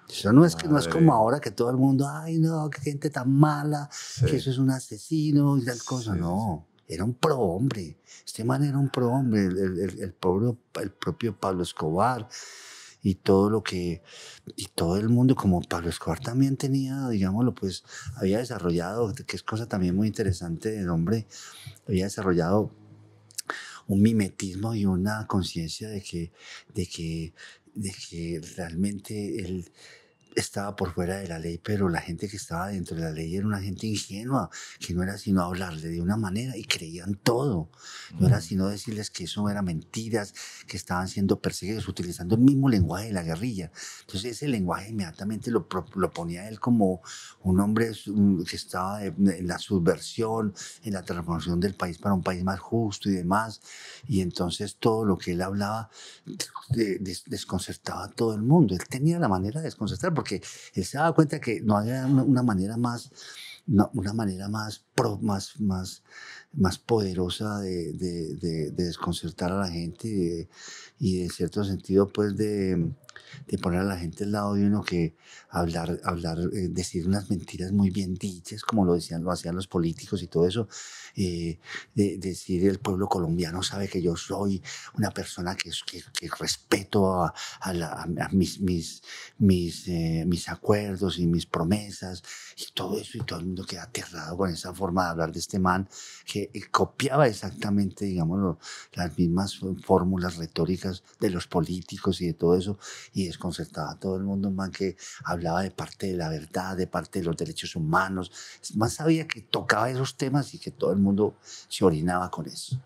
B: Eso no es como ahora que todo el mundo, ay no, qué gente tan mala, sí. que eso es un asesino y tal cosa, sí. No. Era un prohombre, este man era un prohombre, el propio Pablo Escobar y todo el mundo, como Pablo Escobar también tenía, digámoslo, pues había desarrollado, que es cosa también muy interesante del hombre, había desarrollado un mimetismo y una conciencia de que realmente él estaba por fuera de la ley, pero la gente que estaba dentro de la ley era una gente ingenua, que no era sino hablarle de una manera y creían todo. No era sino decirles que eso era mentiras, que estaban siendo perseguidos, utilizando el mismo lenguaje de la guerrilla. Entonces ese lenguaje inmediatamente lo ponía él como un hombre que estaba en la subversión, en la transformación del país para un país más justo y demás. Y entonces todo lo que él hablaba desconcertaba a todo el mundo. Él tenía la manera de desconcertar porque él se daba cuenta que no había una manera más poderosa de desconcertar a la gente y en cierto sentido pues de poner a la gente al lado de uno, que decir unas mentiras muy bien dichas, como lo hacían los políticos y todo eso, decir el pueblo colombiano sabe que yo soy una persona que respeto a mis acuerdos y mis promesas y todo eso, y todo el mundo queda aterrado con esa forma de hablar de este man que copiaba exactamente, digamos, las mismas fórmulas retóricas de los políticos y de todo eso, y desconcertaba a todo el mundo, un man que hablaba de parte de la verdad, de parte de los derechos humanos, más sabía que tocaba esos temas y que todo el mundo se orinaba con eso.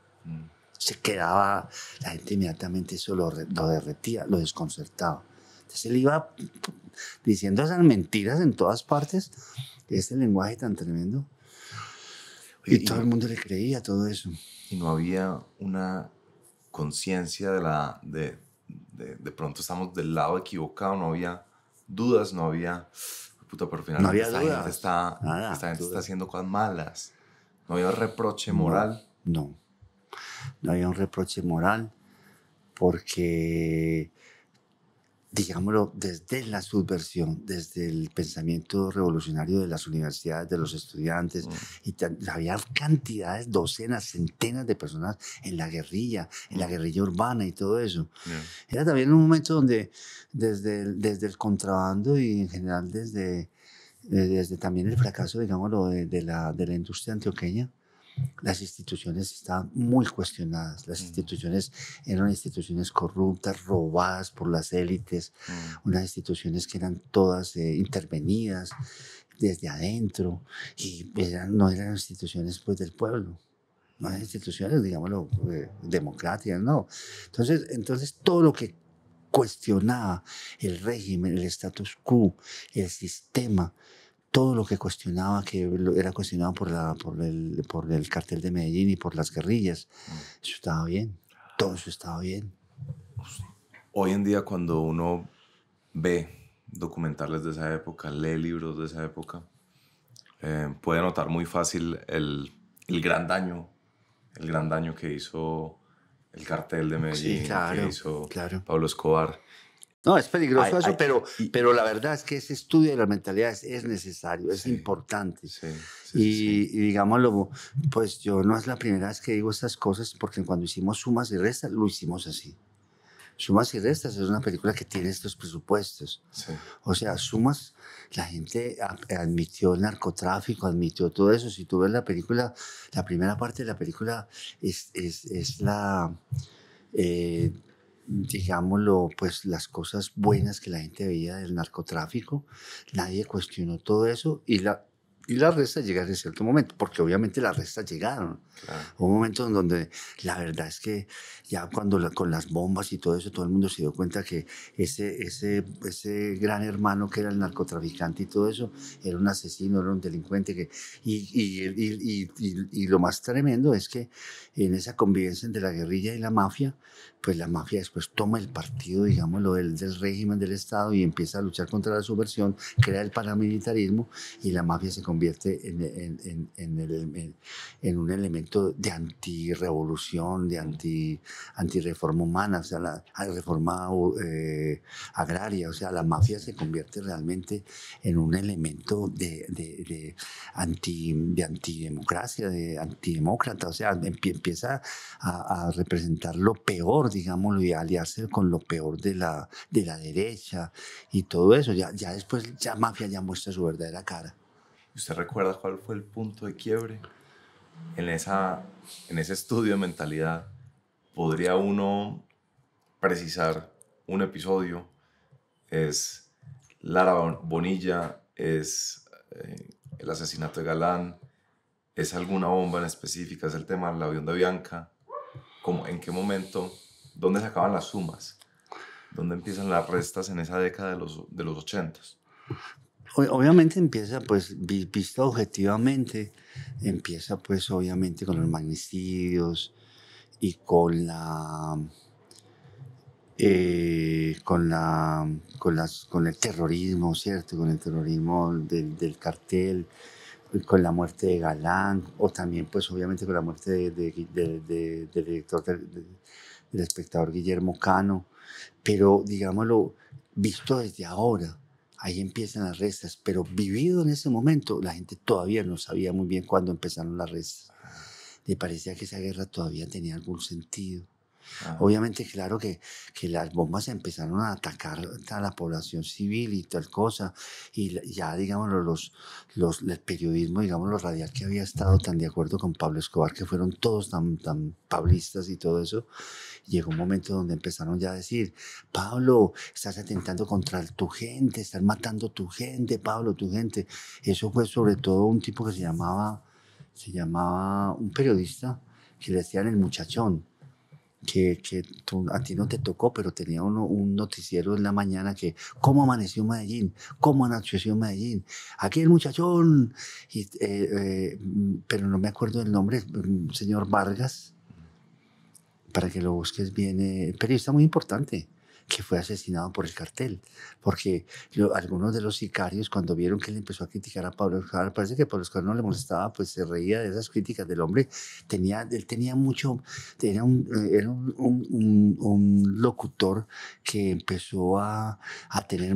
B: Se quedaba, la gente inmediatamente eso lo derretía, lo desconcertaba. Entonces él iba diciendo esas mentiras en todas partes, ese lenguaje tan tremendo, y todo el mundo le creía todo eso.
A: Y no había una conciencia de pronto estamos del lado equivocado, no había dudas, no había, puta, pero finalmente
B: no había dudas,
A: esta gente está haciendo cosas malas. No había reproche moral.
B: No había un reproche moral. porque digámoslo, desde la subversión, desde el pensamiento revolucionario de las universidades, de los estudiantes, y había cantidades, docenas, centenas de personas en la guerrilla urbana y todo eso. Era también un momento donde desde el contrabando y en general desde también el fracaso, digámoslo, de la industria antioqueña, las instituciones estaban muy cuestionadas. Las instituciones eran instituciones corruptas, robadas por las élites, unas instituciones que eran todas intervenidas desde adentro y no eran instituciones pues, del pueblo. No eran instituciones, digámoslo, democráticas, no. Entonces todo lo que cuestionaba el régimen, el status quo, el sistema, todo lo que cuestionaba, que era cuestionado por el cartel de Medellín y por las guerrillas, eso estaba bien, todo eso estaba bien.
A: Hoy en día cuando uno ve documentales de esa época, lee libros de esa época, puede notar muy fácil el gran daño que hizo el cartel de Medellín,
B: Sí, claro,
A: que hizo
B: claro.
A: Pablo Escobar.
B: No, es peligroso eso, pero la verdad es que ese estudio de las mentalidades es necesario, es importante. Y digámoslo, pues yo no es la primera vez que digo estas cosas, porque cuando hicimos Sumas y Restas, lo hicimos así. Sumas y Restas es una película que tiene estos presupuestos. Sí. O sea, Sumas, la gente admitió el narcotráfico, admitió todo eso. Si tú ves la película, la primera parte de la película es la... digámoslo, pues las cosas buenas que la gente veía del narcotráfico, nadie cuestionó todo eso y las restas llegaron en cierto momento, porque obviamente las restas llegaron. Claro. Hubo un momento en donde la verdad es que ya cuando con las bombas y todo eso, todo el mundo se dio cuenta que ese gran hermano que era el narcotraficante y todo eso, era un asesino, era un delincuente. Y lo más tremendo es que en esa convivencia entre la guerrilla y la mafia, pues la mafia después toma el partido, digámoslo, del régimen del Estado y empieza a luchar contra la subversión, crea el paramilitarismo y la mafia se convierte en un elemento de antirrevolución, de antirreforma humana, o sea, la reforma agraria. O sea, la mafia se convierte realmente en un elemento de antidemocracia, de antidemócrata. O sea, empieza a representar lo peor, digámoslo, y a aliarse con lo peor de la derecha y todo eso. Ya después, ya mafia ya muestra su verdadera cara.
A: ¿Usted recuerda cuál fue el punto de quiebre? En ese estudio de mentalidad, ¿podría uno precisar un episodio? ¿Es Lara Bonilla? ¿Es el asesinato de Galán? ¿Es alguna bomba en específica? ¿Es el tema del avión de Bianca? ¿En qué momento? ¿Dónde se acaban las sumas? ¿Dónde empiezan las restas en esa década de los 80s?
B: Obviamente empieza, pues, visto objetivamente, empieza, pues, obviamente con los magnicidios y con el terrorismo, ¿cierto? Con el terrorismo del cartel, con la muerte de Galán, o también, pues, obviamente con la muerte del director, del espectador Guillermo Cano. Pero, digámoslo, visto desde ahora, ahí empiezan las restas, pero vivido en ese momento, la gente todavía no sabía muy bien cuándo empezaron las restas. Le parecía que esa guerra todavía tenía algún sentido. Obviamente, claro que las bombas empezaron a atacar a la población civil y tal cosa, y ya, digamos, el periodismo, digamos, lo radial que había estado tan de acuerdo con Pablo Escobar, que fueron todos tan pablistas y todo eso, llegó un momento donde empezaron ya a decir: Pablo, estás atentando contra tu gente, estás matando tu gente, Pablo, tu gente. Eso fue sobre todo un tipo que se llamaba un periodista que le decían el muchachón, que a ti no te tocó, pero tenía un noticiero en la mañana que cómo amaneció Medellín, cómo anocheció Medellín, aquí el muchachón, pero no me acuerdo del nombre, señor Vargas, para que lo busques bien, periodista muy importante, que fue asesinado por el cartel, porque algunos de los sicarios cuando vieron que él empezó a criticar a Pablo Escobar, parece que Pablo Escobar no le molestaba, pues se reía de esas críticas del hombre. Él tenía mucho, era un locutor que empezó a tener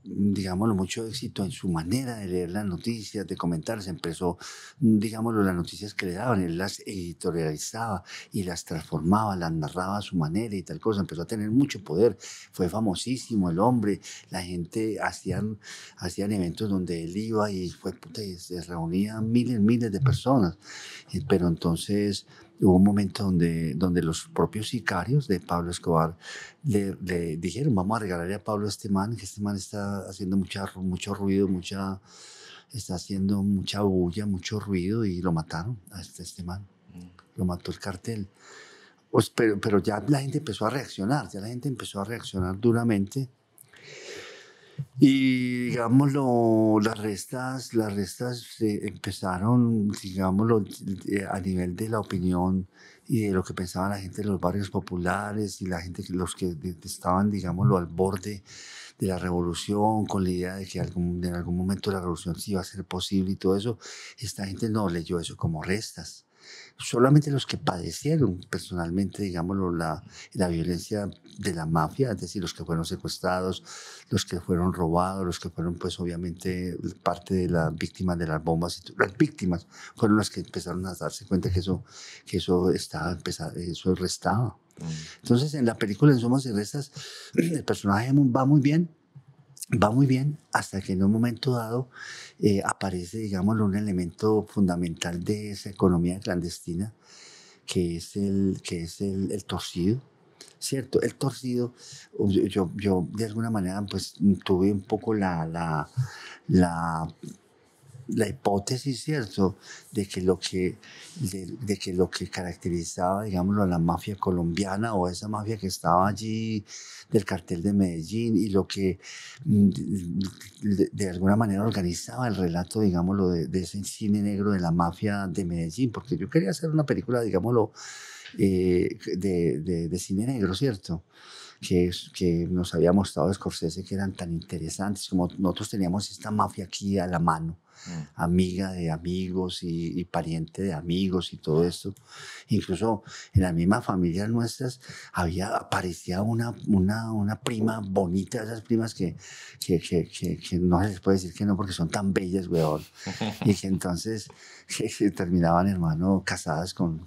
B: digámoslo, mucho éxito en su manera de leer las noticias, de comentarlas. Empezó, digámoslo, las noticias que le daban, él las editorializaba y las transformaba, las narraba a su manera y tal cosa. Empezó a tener mucho poder, fue famosísimo el hombre, la gente hacían eventos donde él iba y se reunían miles de personas. Pero entonces hubo un momento donde los propios sicarios de Pablo Escobar le dijeron: vamos a regalarle a Pablo este man, que este man está haciendo mucho ruido, está haciendo mucha bulla, mucho ruido, y lo mataron a este man. Lo mató el cartel. Pues, pero ya la gente empezó a reaccionar, duramente. Y digámoslo, las restas empezaron, digámoslo, a nivel de la opinión y de lo que pensaba la gente de los barrios populares y la gente, los que estaban, digámoslo, al borde de la revolución, con la idea de que en algún momento la revolución sí iba a ser posible y todo eso. Esta gente no leyó eso como restas. Solamente los que padecieron personalmente, digámoslo, la violencia de la mafia, es decir, los que fueron secuestrados, los que fueron robados, los que fueron, pues, obviamente, parte de las víctimas de las bombas. Las víctimas fueron las que empezaron a darse cuenta que eso restaba. Entonces, en la película En Sumas y Restas, el personaje va muy bien, hasta que en un momento dado aparece, digámoslo, un elemento fundamental de esa economía clandestina, que es el torcido, ¿cierto? El torcido, yo de alguna manera, pues, tuve un poco la hipótesis, ¿cierto?, de que lo que caracterizaba, digámoslo, a la mafia colombiana, o esa mafia que estaba allí del cartel de Medellín, y lo que de alguna manera organizaba el relato, digámoslo, de ese cine negro de la mafia de Medellín, porque yo quería hacer una película, digámoslo, de cine negro, ¿cierto?, que nos había mostrado Scorsese, que eran tan interesantes, como nosotros teníamos esta mafia aquí a la mano, amiga de amigos y pariente de amigos y todo esto. Incluso en las mismas familias nuestras aparecía una prima bonita, esas primas que no se les puede decir que no porque son tan bellas, weón, y que entonces que terminaban, hermano, casadas con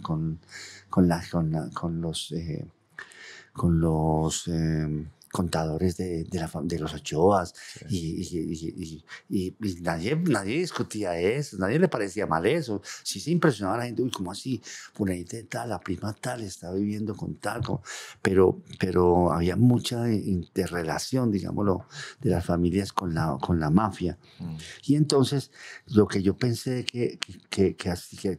B: los contadores de los Ochoas. Sí. Y nadie discutía eso, nadie le parecía mal eso. Sí se impresionaba a la gente: uy, ¿cómo así? Fulanita de tal, la prima tal, está viviendo con tal. Pero había mucha interrelación, digámoslo, de las familias con la mafia. Y entonces, lo que yo pensé que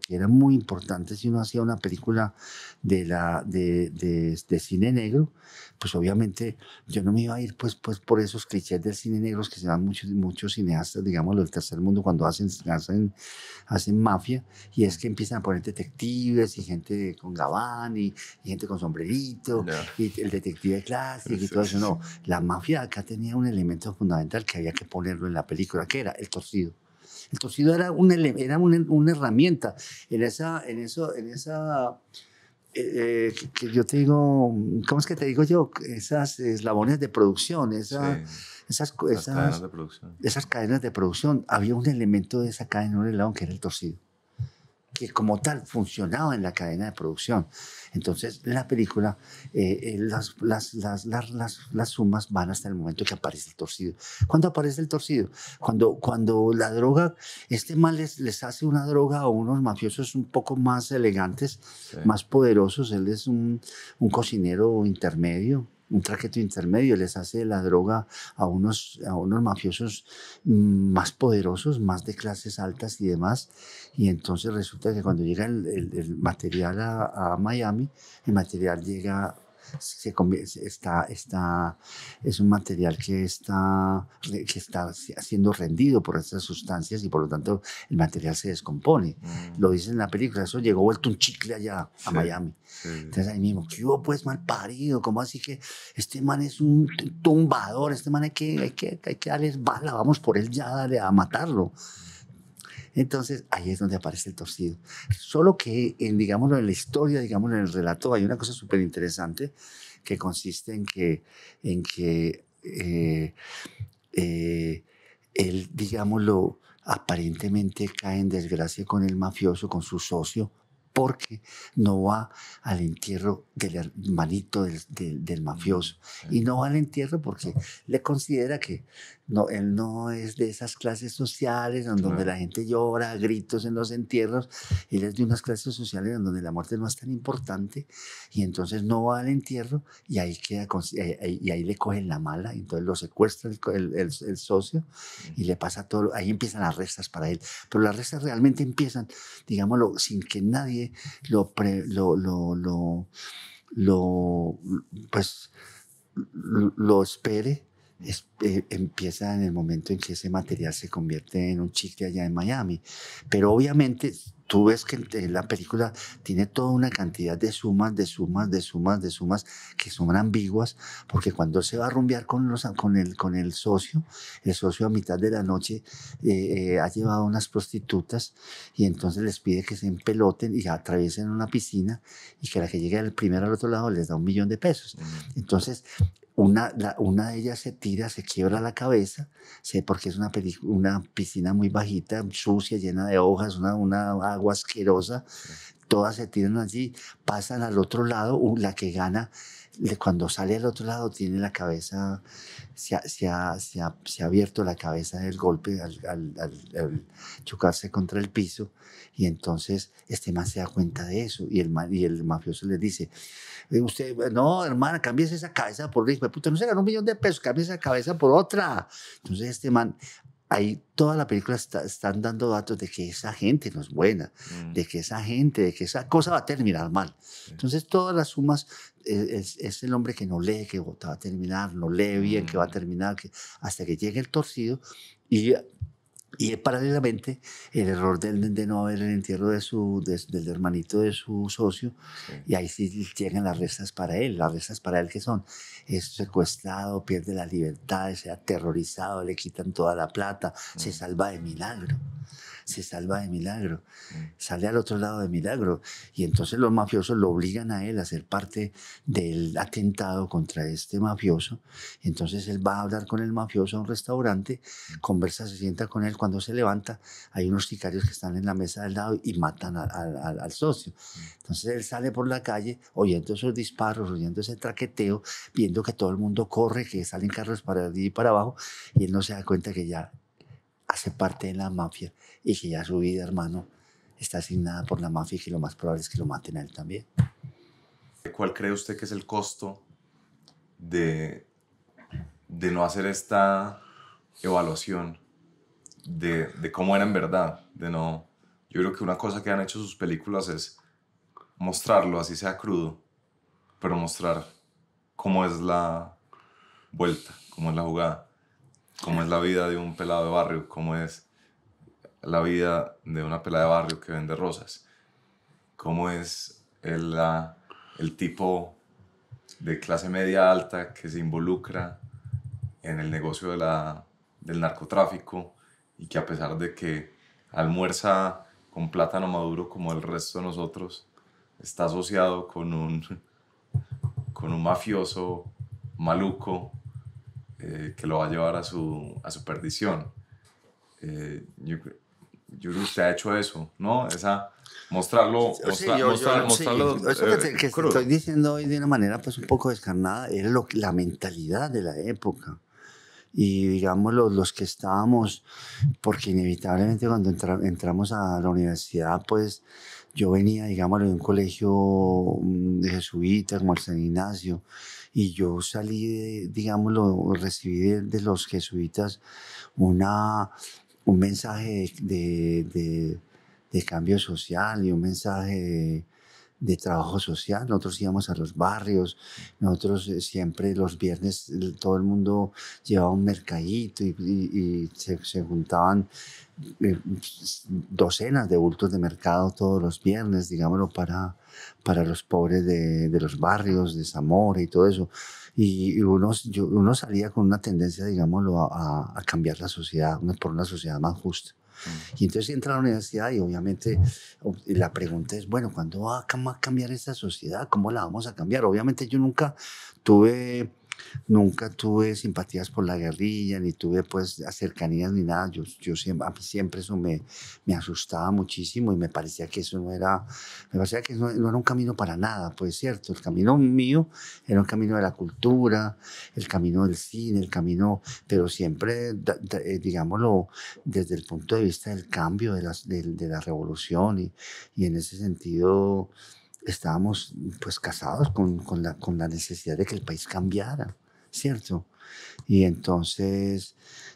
B: era muy importante si uno hacía una película de cine negro, pues obviamente yo no me iba a ir pues por esos clichés del cine negro que se dan muchos cineastas, digámoslo, del tercer mundo, cuando hacen mafia, y es que empiezan a poner detectives y gente con gabán y gente con sombrerito, y el detective clásico y todo eso. No, la mafia acá tenía un elemento fundamental que había que ponerlo en la película, que era el torcido. El torcido era una herramienta en esa que yo te digo, ¿cómo es que te digo yo? Esas eslabones de producción, esas cadenas de producción. Esas cadenas de producción, había un elemento de esa cadena, un eslabón, que era el torcido, que como tal funcionaba en la cadena de producción. Entonces, en la película, las sumas van hasta el momento que aparece el torcido. ¿Cuándo aparece el torcido? Cuando la droga, este man les hace una droga a unos mafiosos un poco más elegantes, más poderosos. Él es un cocinero intermedio, un traqueto intermedio, les hace la droga a unos mafiosos más poderosos, más de clases altas y demás. Y entonces resulta que cuando llega el material a Miami, el material llega es un material que está siendo rendido por estas sustancias y por lo tanto el material se descompone. Lo dice en la película, eso llegó vuelto un chicle allá a Miami. Entonces ahí mismo, ¿qué hubo pues mal parido? ¿Cómo así que este man es un tumbador? Este man hay que darle bala, vamos por él ya, dale a matarlo. Entonces ahí es donde aparece el torcido. Solo que digámoslo, en la historia, digámoslo, en el relato, hay una cosa súper interesante que consiste en que él, digámoslo, aparentemente cae en desgracia con el mafioso, con su socio, porque no va al entierro del hermanito del mafioso. Y no va al entierro porque le considera que él no es de esas clases sociales en donde la gente llora a gritos en los entierros. Él es de unas clases sociales en donde la muerte no es tan importante y entonces no va al entierro y ahí queda y ahí le cogen la mala y entonces lo secuestra el socio y le pasa todo. Ahí empiezan las restas para él, pero las restas realmente empiezan, digámoslo, sin que nadie lo espere. Empieza en el momento en que ese material se convierte en un chicle allá en Miami. Pero obviamente tú ves que la película tiene toda una cantidad de sumas que son ambiguas, porque cuando se va a rumbear con el socio a mitad de la noche ha llevado unas prostitutas y entonces les pide que se empeloten y atraviesen una piscina y que la que llegue el primero al otro lado les da $1 millón de pesos. Entonces una de ellas se tira, se quiebra la cabeza, porque es una piscina muy bajita, sucia, llena de hojas, una agua asquerosa. Todas se tiran allí, pasan al otro lado. La que gana, cuando sale al otro lado, tiene la cabeza, se ha abierto la cabeza del golpe al chocarse contra el piso. Y entonces este man se da cuenta de eso y el mafioso le dice: usted, no, hermana, cámbiese esa cabeza por hijo de puta, no se ganó $1 millón de pesos, cámbiese esa cabeza por otra. Entonces este man, ahí toda la película están dando datos de que esa gente no es buena, de que esa cosa va a terminar mal. Entonces todas las sumas, es el hombre que no lee que va a terminar, no lee bien que va a terminar, hasta que llegue el torcido y paralelamente el error de no haber el entierro del hermanito de su socio, y ahí sí llegan las restas para él. Las restas para él que son: es secuestrado, pierde la libertad, se ha aterrorizado, le quitan toda la plata, se salva de milagro. Sale al otro lado de milagro. Y entonces los mafiosos lo obligan a él a ser parte del atentado contra este mafioso. Entonces él va a hablar con el mafioso a un restaurante, conversa, se sienta con él. Cuando se levanta, hay unos sicarios que están en la mesa del lado y matan al socio. Entonces él sale por la calle oyendo esos disparos, oyendo ese traqueteo, viendo que todo el mundo corre, que salen carros para allí y para abajo, y él no se da cuenta que ya hace parte de la mafia y que ya su vida, hermano, está asignada por la mafia y que lo más probable es que lo maten a él también.
A: ¿Cuál cree usted que es el costo de no hacer esta evaluación de cómo era en verdad? Yo creo que una cosa que han hecho sus películas es mostrarlo, así sea crudo, pero mostrar cómo es la vuelta, cómo es la jugada, cómo es la vida de un pelado de barrio, cómo es la vida de una pelada de barrio que vende rosas, cómo es el tipo de clase media alta que se involucra en el negocio del narcotráfico y que, a pesar de que almuerza con plátano maduro como el resto de nosotros, está asociado con un mafioso maluco que lo va a llevar a su perdición. Yo creo que usted ha hecho eso, ¿no? Mostrarlo.
B: Eso que estoy diciendo hoy de una manera pues un poco descarnada era la mentalidad de la época. Y digamos los que estábamos, porque inevitablemente cuando entramos a la universidad, pues yo venía, digámoslo, de un colegio de jesuitas como el San Ignacio, y yo salí, digámoslo, recibí de los jesuitas un mensaje de cambio social y un mensaje de trabajo social. Nosotros íbamos a los barrios, nosotros siempre los viernes todo el mundo llevaba un mercadito y se juntaban docenas de bultos de mercado todos los viernes, digámoslo, para los pobres de los barrios, de Zamora y todo eso. Y uno salía con una tendencia, digámoslo, a cambiar la sociedad, por una sociedad más justa. Y entonces entra a la universidad y obviamente la pregunta es, bueno, ¿cuándo va a cambiar esta sociedad? ¿Cómo la vamos a cambiar? Obviamente yo tuve nunca tuve simpatías por la guerrilla, ni tuve pues cercanías ni nada. Yo siempre, a mí siempre eso me asustaba muchísimo y me parecía que eso no era, me parecía que no era un camino para nada, pues cierto. El camino mío era un camino de la cultura, el camino del cine, el camino, pero siempre, digámoslo, desde el punto de vista del cambio, de la revolución y en ese sentido estábamos pues casados con la necesidad de que el país cambiara, ¿cierto? Y entonces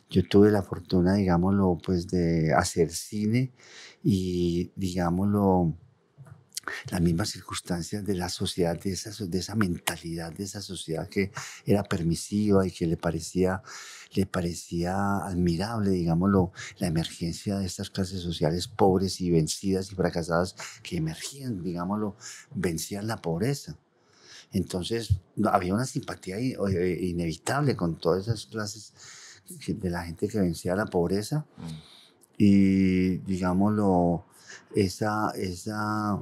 B: yo tuve la fortuna, digámoslo, pues de hacer cine y, digámoslo, las mismas circunstancias de la sociedad, de esa mentalidad de esa sociedad que era permisiva y que le parecía admirable, digámoslo, la emergencia de estas clases sociales pobres y vencidas y fracasadas que emergían, digámoslo, vencían la pobreza. Entonces había una simpatía inevitable con todas esas clases de la gente que vencía la pobreza y, digámoslo,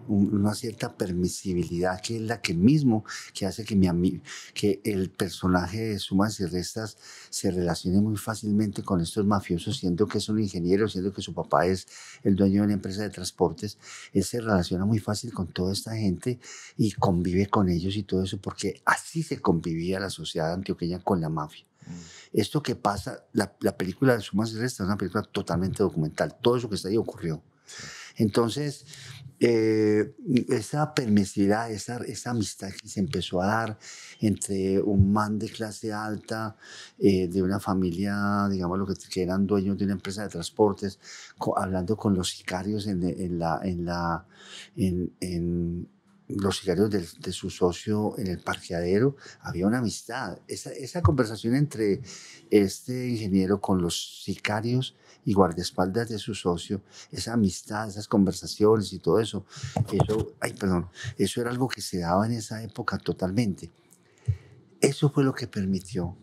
B: una cierta permisibilidad que es la que mismo que hace que el personaje de Sumas y Restas se relacione muy fácilmente con estos mafiosos, siendo que es un ingeniero, siendo que su papá es el dueño de una empresa de transportes. Él se relaciona muy fácil con toda esta gente y convive con ellos y todo eso, porque así se convivía la sociedad antioqueña con la mafia. Esto que pasa, la película de Sumas y Restas es una película totalmente documental. Todo eso que está ahí ocurrió. Entonces, esa permisividad, esa amistad que se empezó a dar entre un man de clase alta, de una familia, digamos, que eran dueños de una empresa de transportes, hablando con los sicarios los sicarios de su socio en el parqueadero, había una amistad. Esa conversación entre este ingeniero con los sicarios y guardaespaldas de su socio, esa amistad, esas conversaciones y todo eso, eso era algo que se daba en esa época totalmente. Eso fue lo que permitió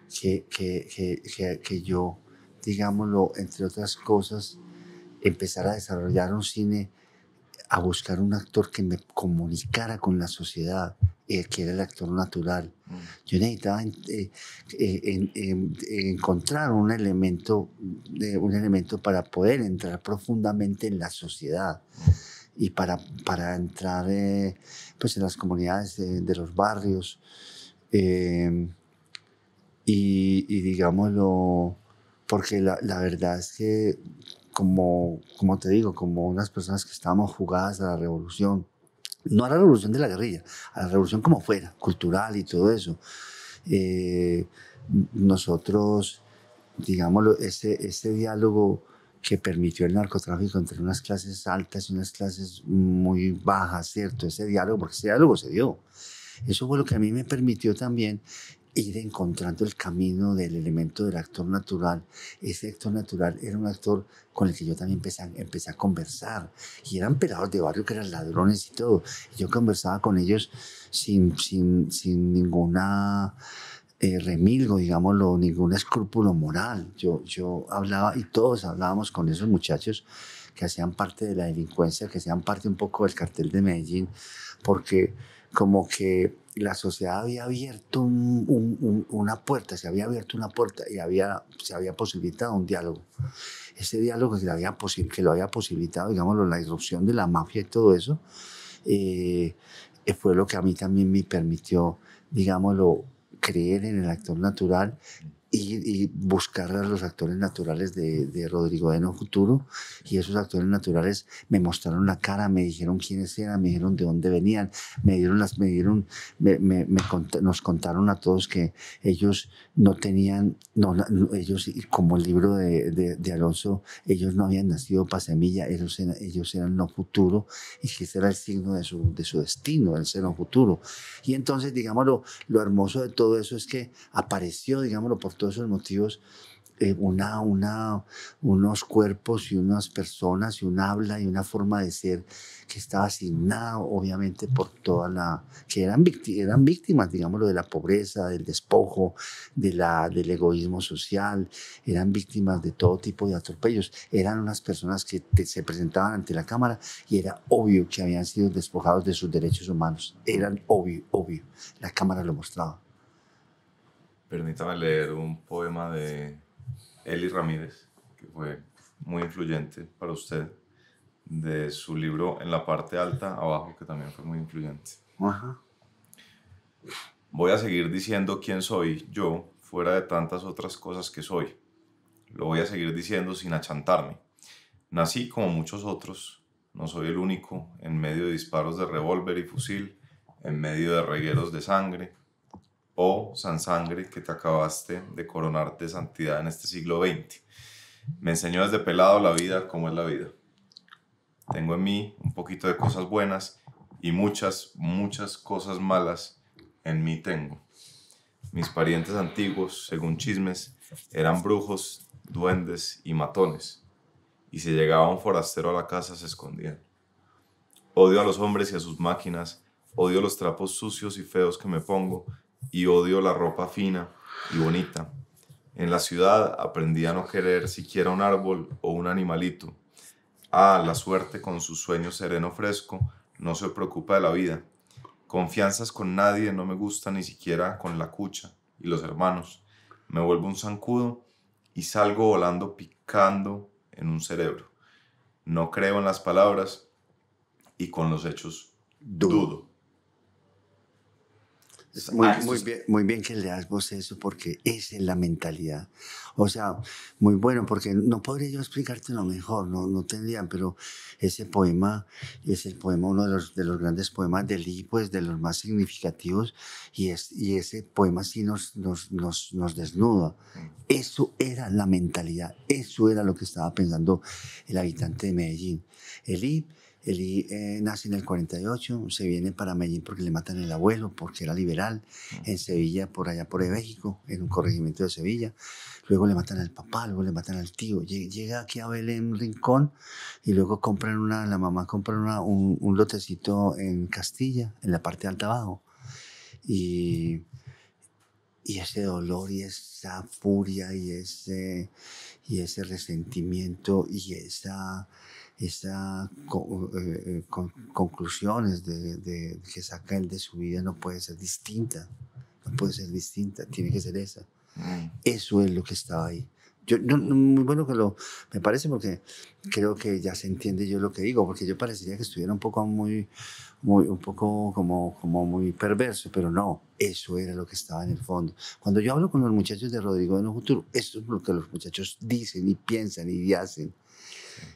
B: que yo, digámoslo, entre otras cosas, empezara a desarrollar un cine, a buscar un actor que me comunicara con la sociedad, que era el actor natural. Yo necesitaba encontrar un elemento para poder entrar profundamente en la sociedad y para entrar pues en las comunidades de los barrios y digámoslo, porque la verdad es que como te digo, como unas personas que estábamos jugadas a la revolución, no a la revolución de la guerrilla, a la revolución como fuera, cultural y todo eso. Nosotros, digámoslo, ese diálogo que permitió el narcotráfico entre unas clases altas y unas clases muy bajas, ¿cierto? Ese diálogo, porque ese diálogo se dio. Eso fue lo que a mí me permitió también ir encontrando el camino del elemento del actor natural. Ese actor natural era un actor con el que yo también empecé a conversar. Y eran pelados de barrio que eran ladrones y todo. Y yo conversaba con ellos sin ninguna remilgo, digámoslo, ningún escrúpulo moral. Yo hablaba y todos hablábamos con esos muchachos que hacían parte de la delincuencia, que hacían parte un poco del cartel de Medellín, porque como que la sociedad había abierto una puerta, se había abierto una puerta y se había posibilitado un diálogo. Ese diálogo que lo había posibilitado, digámoslo, la irrupción de la mafia y todo eso, fue lo que a mí también me permitió, digámoslo, creer en el actor natural y buscar a los actores naturales de Rodrigo de No Futuro, y esos actores naturales me mostraron la cara, me dijeron quiénes eran, me dijeron de dónde venían, nos contaron a todos que ellos no tenían, ellos, como el libro de Alonso, ellos no habían nacido para semilla, ellos eran No Futuro, y que ese era el signo de su destino, el ser No Futuro. Y entonces, digámoslo, lo hermoso de todo eso es que apareció, digámoslo, por todos esos motivos, unos cuerpos y unas personas y un habla y una forma de ser que estaba asignada, obviamente, por que eran víctimas, digámoslo, de la pobreza, del despojo, del egoísmo social, eran víctimas de todo tipo de atropellos, eran unas personas que se presentaban ante la cámara y era obvio que habían sido despojados de sus derechos humanos, eran obvio, la cámara lo mostraba.
A: Permítame leer un poema de Eli Ramírez, que fue muy influyente para usted, de su libro En la parte alta, abajo, que también fue muy influyente.
B: Ajá.
A: Voy a seguir diciendo quién soy yo, fuera de tantas otras cosas que soy. Lo voy a seguir diciendo sin achantarme. Nací como muchos otros, no soy el único, en medio de disparos de revólver y fusil, en medio de regueros de sangre. Oh, San Sangre, que te acabaste de coronar de santidad en este siglo XX. Me enseñó desde pelado la vida como es la vida. Tengo en mí un poquito de cosas buenas y muchas cosas malas en mí tengo. Mis parientes antiguos, según chismes, eran brujos, duendes y matones. Y si llegaba un forastero a la casa, se escondían. Odio a los hombres y a sus máquinas. Odio los trapos sucios y feos que me pongo. Y odio la ropa fina y bonita. En la ciudad aprendí a no querer siquiera un árbol o un animalito. Ah, la suerte con su sueño sereno fresco no se preocupa de la vida. Confianzas con nadie no me gusta, ni siquiera con la cucha y los hermanos. Me vuelvo un zancudo y salgo volando picando en un cerebro. No creo en las palabras y con los hechos dudo.
B: Muy bien que leas vos eso, porque esa es la mentalidad. O sea, muy bueno, porque no podría yo explicártelo mejor, no tendría, pero ese poema es el poema, uno de los grandes poemas de Lee, pues de los más significativos, y ese poema sí nos desnuda. Eso era la mentalidad, eso era lo que estaba pensando el habitante de Medellín. Eli nace en el 48, se viene para Medellín porque le matan el abuelo, porque era liberal, en Sevilla, por allá por México, en un corregimiento de Sevilla. Luego le matan al papá, luego le matan al tío. Llega aquí a Belén Rincón y luego la mamá compra un lotecito en Castilla, en la parte alta abajo. Y ese dolor y esa furia y ese resentimiento y esa conclusiones que saca él de su vida no puede ser distinta, tiene que ser esa. Eso es lo que estaba ahí. Muy bueno que me parece, porque creo que ya se entiende yo lo que digo, porque yo parecería que estuviera un poco como muy perverso, pero no, eso era lo que estaba en el fondo. Cuando yo hablo con los muchachos de Rodrigo de No Futuro, esto es lo que los muchachos dicen y piensan y hacen.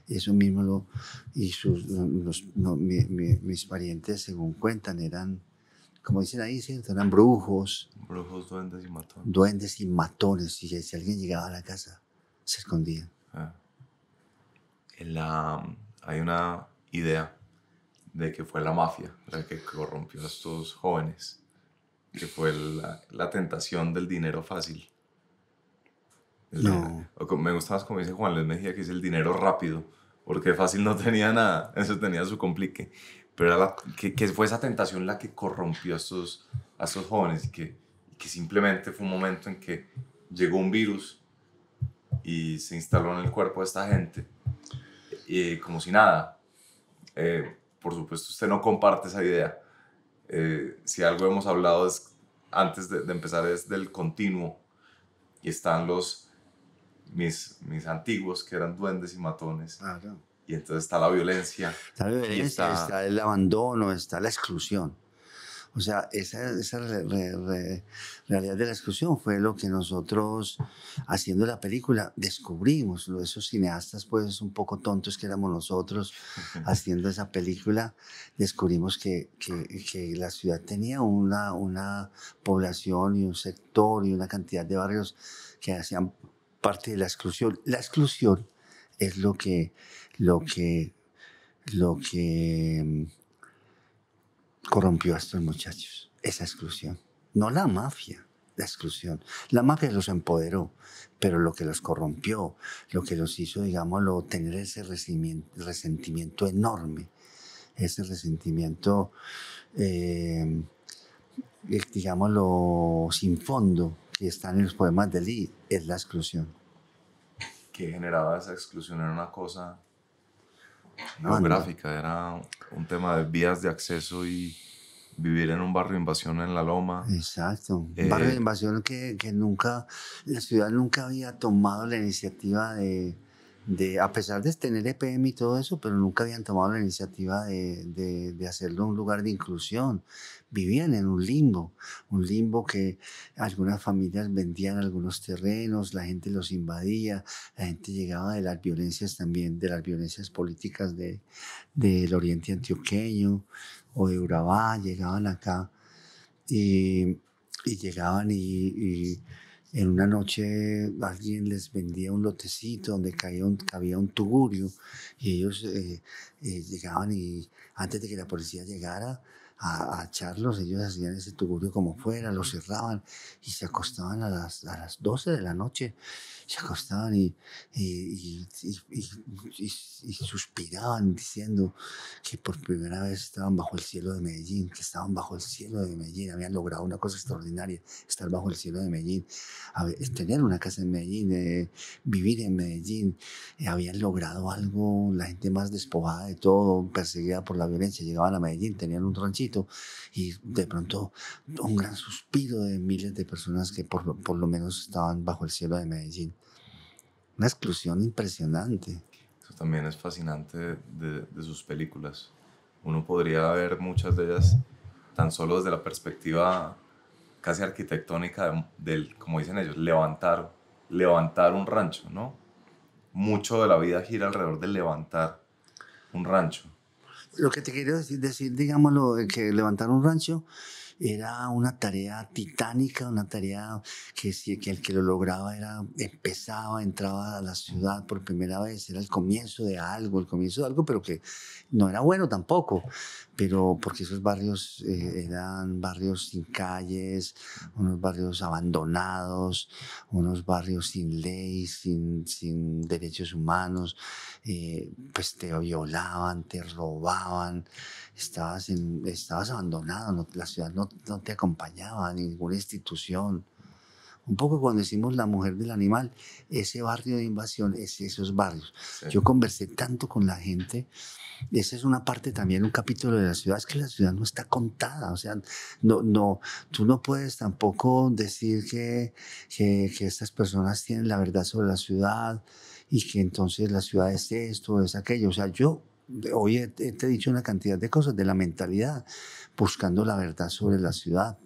B: Eso mismo mis parientes, según cuentan, eran, como dicen ahí, ¿cierto? Eran brujos.
A: Brujos, duendes y matones.
B: Duendes y matones. Y si alguien llegaba a la casa, se escondían.
A: Hay una idea de que fue la mafia la que corrompió a estos jóvenes, que fue la tentación del dinero fácil.
B: No.
A: Me gusta más como dice Juan Luis Mejía, que es el dinero rápido, porque fácil no tenía nada, eso tenía su complique, pero era que fue esa tentación la que corrompió a estos jóvenes, y que simplemente fue un momento en que llegó un virus y se instaló en el cuerpo de esta gente, y como si nada. Por supuesto, usted no comparte esa idea. Si algo hemos hablado antes de empezar es del continuo, y están mis antiguos, que eran duendes y matones.
B: Claro.
A: Y entonces está la violencia.
B: Está el abandono, está la exclusión. O sea, esa realidad de la exclusión fue lo que nosotros, haciendo la película, descubrimos. Esos cineastas, pues, un poco tontos que éramos nosotros, haciendo esa película, descubrimos que la ciudad tenía una población y un sector y una cantidad de barrios que hacían parte de la exclusión. La exclusión es lo que corrompió a estos muchachos, esa exclusión. No la mafia, la exclusión. La mafia los empoderó, pero lo que los corrompió, lo que los hizo, digámoslo, tener ese resentimiento enorme, ese resentimiento, digámoslo, sin fondo, que está en los poemas de Lee, es la exclusión.
A: ¿Qué generaba esa exclusión? Era una cosa geográfica, era un tema de vías de acceso y vivir en un barrio de invasión en la Loma.
B: Exacto, un barrio de invasión que nunca, la ciudad nunca había tomado la iniciativa de, a pesar de tener EPM y todo eso, pero nunca habían tomado la iniciativa de hacerlo un lugar de inclusión. Vivían en un limbo que algunas familias vendían algunos terrenos, la gente los invadía, la gente llegaba de las violencias también, de las violencias políticas del oriente antioqueño o de Urabá, llegaban acá y llegaban y en una noche alguien les vendía un lotecito donde cabía un tugurio y ellos llegaban y antes de que la policía llegara a echarlos, ellos hacían ese tugurio como fuera, lo cerraban y se acostaban a las 12 de la noche, se acostaban y suspiraban diciendo que por primera vez estaban bajo el cielo de Medellín, que estaban bajo el cielo de Medellín, habían logrado una cosa extraordinaria, estar bajo el cielo de Medellín, tener una casa en Medellín, vivir en Medellín, habían logrado algo, la gente más despojada de todo, perseguida por la violencia, llegaban a Medellín, tenían un ranchito y de pronto un gran suspiro de miles de personas que por lo menos estaban bajo el cielo de Medellín. Una exclusión impresionante.
A: Eso también es fascinante de sus películas. Uno podría ver muchas de ellas tan solo desde la perspectiva casi arquitectónica del, como dicen ellos, levantar un rancho, ¿no? Mucho de la vida gira alrededor de levantar un rancho.
B: Lo que te quiero decir, digámoslo, que levantar un rancho era una tarea titánica, una tarea que el que lo lograba entraba a la ciudad por primera vez, era el comienzo de algo, pero que no era bueno tampoco, pero porque esos barrios eran barrios sin calles, unos barrios abandonados, unos barrios sin ley, sin derechos humanos, pues te violaban, te robaban, estabas abandonado, la ciudad no te acompañaba, ninguna institución. Un poco cuando decimos la mujer del animal, ese barrio de invasión es esos barrios. Sí. Yo conversé tanto con la gente, esa es una parte también, un capítulo de la ciudad, es que la ciudad no está contada, o sea, tú no puedes tampoco decir que estas personas tienen la verdad sobre la ciudad y que entonces la ciudad es esto, es aquello, o sea, hoy te he dicho una cantidad de cosas de la mentalidad, buscando la verdad sobre la ciudad.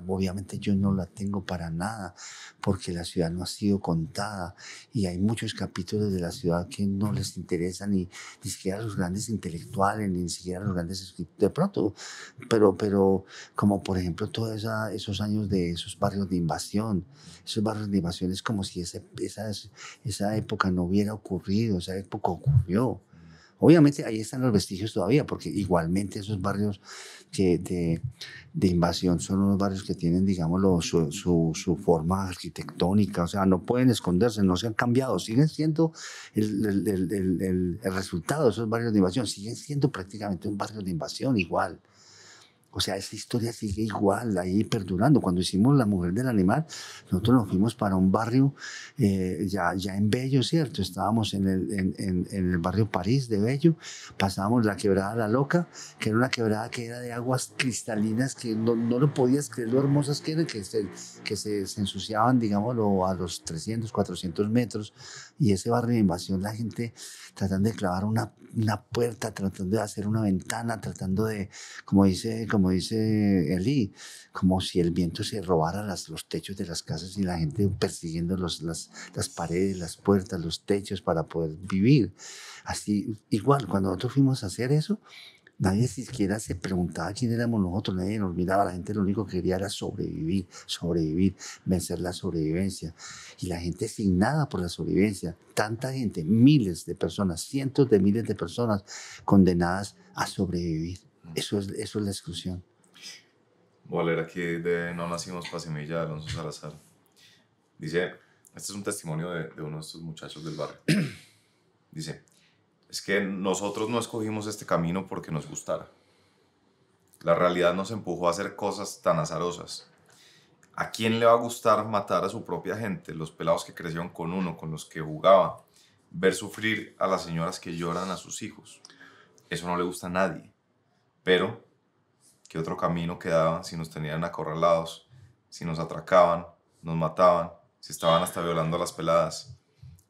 B: Obviamente yo no la tengo para nada, porque la ciudad no ha sido contada y hay muchos capítulos de la ciudad que no les interesan ni siquiera a los grandes intelectuales, ni siquiera a los grandes escritores, de pronto, pero como por ejemplo todos esos años de esos barrios de invasión. Esos barrios de invasión es como si esa época no hubiera ocurrido, esa época ocurrió. Obviamente ahí están los vestigios todavía, porque igualmente esos barrios de invasión son unos barrios que tienen, digámoslo, su forma arquitectónica, o sea, no pueden esconderse, no se han cambiado, siguen siendo el resultado de esos barrios de invasión, siguen siendo prácticamente un barrio de invasión igual. O sea, esa historia sigue igual, ahí perdurando. Cuando hicimos La Mujer del Animal, nosotros nos fuimos para un barrio ya en Bello, ¿cierto? Estábamos en el barrio París de Bello, pasábamos la quebrada La Loca, que era una quebrada que era de aguas cristalinas, que no lo podías creer lo hermosas que eran, que se ensuciaban, digámoslo, a los 300, 400 metros, Y ese barrio de Invasión, la gente tratando de clavar una puerta, tratando de hacer una ventana, tratando de, como dice Eli, como si el viento se robara los techos de las casas y la gente persiguiendo las paredes, las puertas, los techos para poder vivir. Así, igual, cuando nosotros fuimos a hacer eso, nadie siquiera se preguntaba quién éramos nosotros, nadie nos miraba, la gente lo único que quería era sobrevivir, vencer la sobrevivencia. Y la gente signada por la sobrevivencia, tanta gente, miles de personas, cientos de miles de personas condenadas a sobrevivir. Eso es la exclusión.
A: Voy a leer aquí de No nacimos pa' semilla de Alonso Salazar. Dice, este es un testimonio de uno de estos muchachos del barrio. Dice, es que nosotros no escogimos este camino porque nos gustara. La realidad nos empujó a hacer cosas tan azarosas. ¿A quién le va a gustar matar a su propia gente? Los pelados que crecieron con uno, con los que jugaba. Ver sufrir a las señoras que lloran a sus hijos. Eso no le gusta a nadie. Pero, ¿qué otro camino quedaba si nos tenían acorralados? Si nos atracaban, nos mataban, si estaban hasta violando a las peladas.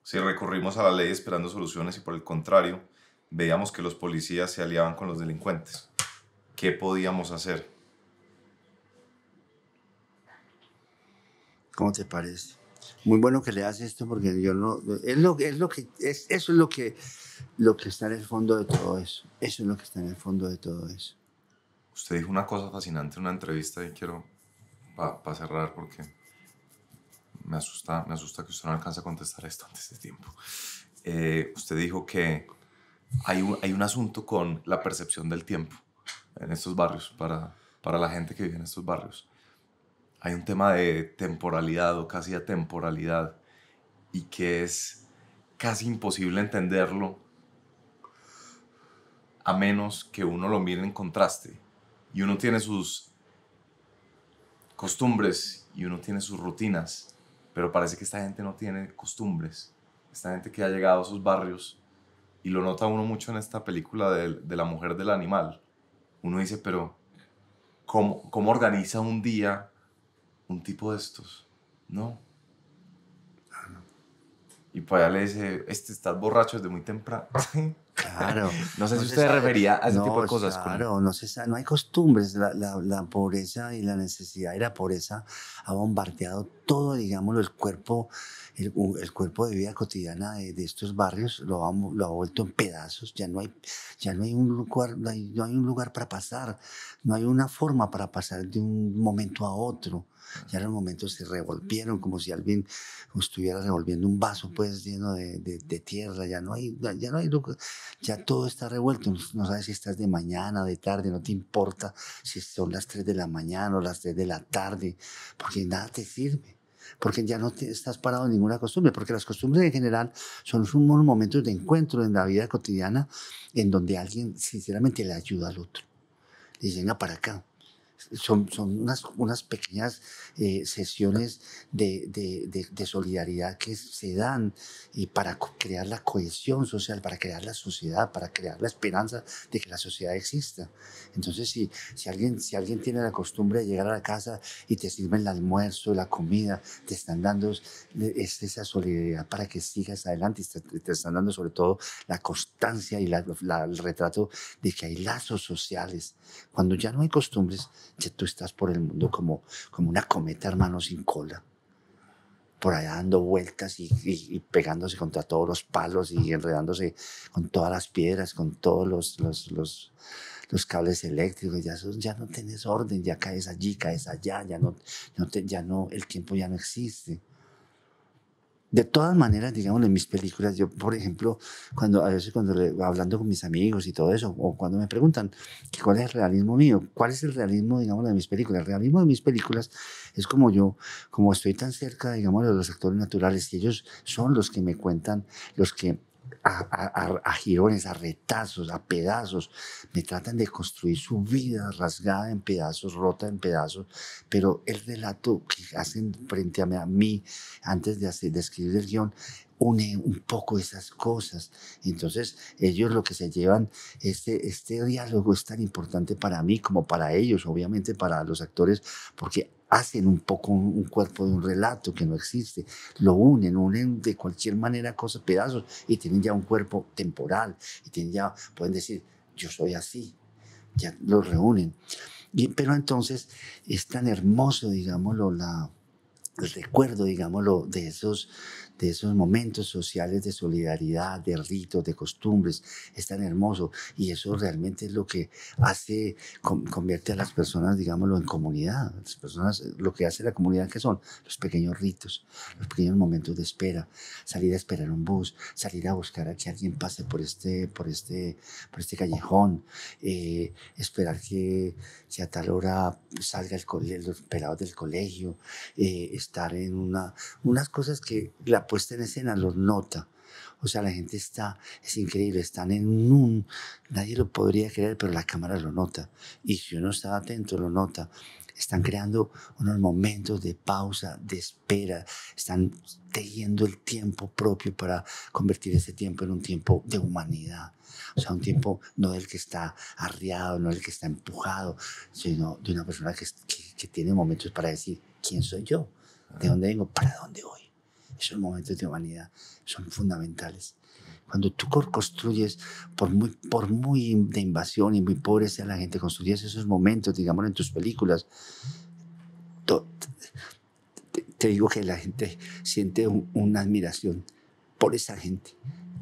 A: Si recurrimos a la ley esperando soluciones y por el contrario, veíamos que los policías se aliaban con los delincuentes. ¿Qué podíamos hacer?
B: ¿Cómo te parece? Muy bueno que leas esto porque yo no... eso es lo que está en el fondo de todo eso. Eso es lo que está en el fondo de todo eso.
A: Usted dijo una cosa fascinante en una entrevista y quiero, para cerrar, porque me asusta que usted no alcance a contestar esto antes de tiempo. Usted dijo que hay un asunto con la percepción del tiempo en estos barrios, para la gente que vive en estos barrios. Hay un tema de temporalidad o casi atemporalidad y que es casi imposible entenderlo a menos que uno lo mire en contraste. Y uno tiene sus costumbres y uno tiene sus rutinas, pero parece que esta gente no tiene costumbres. Esta gente que ha llegado a esos barrios, y lo nota uno mucho en esta película de la mujer del animal. Uno dice, pero ¿cómo organiza un día un tipo de estos? No. Y pues allá le dice, estás borracho desde muy temprano.
B: Claro.
A: No sé si usted se refería a ese tipo de cosas.
B: Claro, no hay costumbres. La pobreza y la necesidad y la pobreza ha bombardeado todo, digámoslo, el cuerpo de vida cotidiana de estos barrios, lo ha vuelto en pedazos. Ya no hay un lugar, no hay un lugar para pasar, no hay una forma para pasar de un momento a otro. Ya los momentos se revolvieron como si alguien estuviera revolviendo un vaso pues lleno de tierra. Ya no hay lugar, ya todo está revuelto. No sabes si estás de mañana, de tarde, no te importa si son las 3 de la mañana o las 3 de la tarde, porque nada te sirve. Porque ya no estás parado en ninguna costumbre, porque las costumbres en general son unos momentos de encuentro en la vida cotidiana en donde alguien sinceramente le ayuda al otro. Le dice, venga para acá. Son unas pequeñas sesiones de solidaridad que se dan y para crear la cohesión social, para crear la sociedad, para crear la esperanza de que la sociedad exista. Entonces, si alguien tiene la costumbre de llegar a la casa y te sirven el almuerzo, la comida, te están dando esa solidaridad para que sigas adelante y te están dando sobre todo la constancia y el retrato de que hay lazos sociales. Cuando ya no hay costumbres, ya tú estás por el mundo como una cometa, hermano, sin cola. Por allá dando vueltas y pegándose contra todos los palos y enredándose con todas las piedras, con todos los cables eléctricos. Ya no tienes orden, ya caes allí, caes allá, el tiempo ya no existe. De todas maneras, digamos, en mis películas, yo, por ejemplo, a veces hablando con mis amigos y todo eso, o cuando me preguntan cuál es el realismo mío, cuál es el realismo, digamos, de mis películas. El realismo de mis películas es como estoy tan cerca, digamos, de los actores naturales, y ellos son los que me cuentan, los que a girones, a retazos, a pedazos, me tratan de construir su vida rasgada en pedazos, rota en pedazos, pero el relato que hacen frente a mí antes de escribir el guión une un poco esas cosas. Entonces ellos lo que se llevan, este diálogo es tan importante para mí como para ellos, obviamente para los actores, porque hacen un poco un cuerpo de un relato que no existe, lo unen de cualquier manera cosas, pedazos, y tienen ya un cuerpo temporal, y pueden decir, yo soy así, ya lo reúnen. Pero entonces es tan hermoso, digámoslo, el recuerdo, digámoslo, de esos momentos sociales de solidaridad, de ritos, de costumbres, es tan hermoso. Y eso realmente es lo que convierte a las personas, digámoslo, en comunidad. Las personas, lo que hace la comunidad, ¿qué son? Los pequeños ritos, los pequeños momentos de espera, salir a esperar un bus, salir a buscar a que alguien pase por este callejón, esperar que a tal hora salga los pelados del colegio, estar en unas cosas que la puesta en escena los nota. O sea, la gente es increíble, están nadie lo podría creer, pero la cámara lo nota. Y si uno está atento, lo nota. Están creando unos momentos de pausa, de espera, están teniendo el tiempo propio para convertir ese tiempo en un tiempo de humanidad. O sea, un tiempo no del que está arriado, no del que está empujado, sino de una persona que tiene momentos para decir, ¿quién soy yo? ¿De dónde vengo? ¿Para dónde voy? Esos momentos de humanidad son fundamentales. Cuando tú construyes, por muy de invasión y muy pobre sea la gente, construyes esos momentos, digamos, en tus películas, te digo que la gente siente una admiración por esa gente,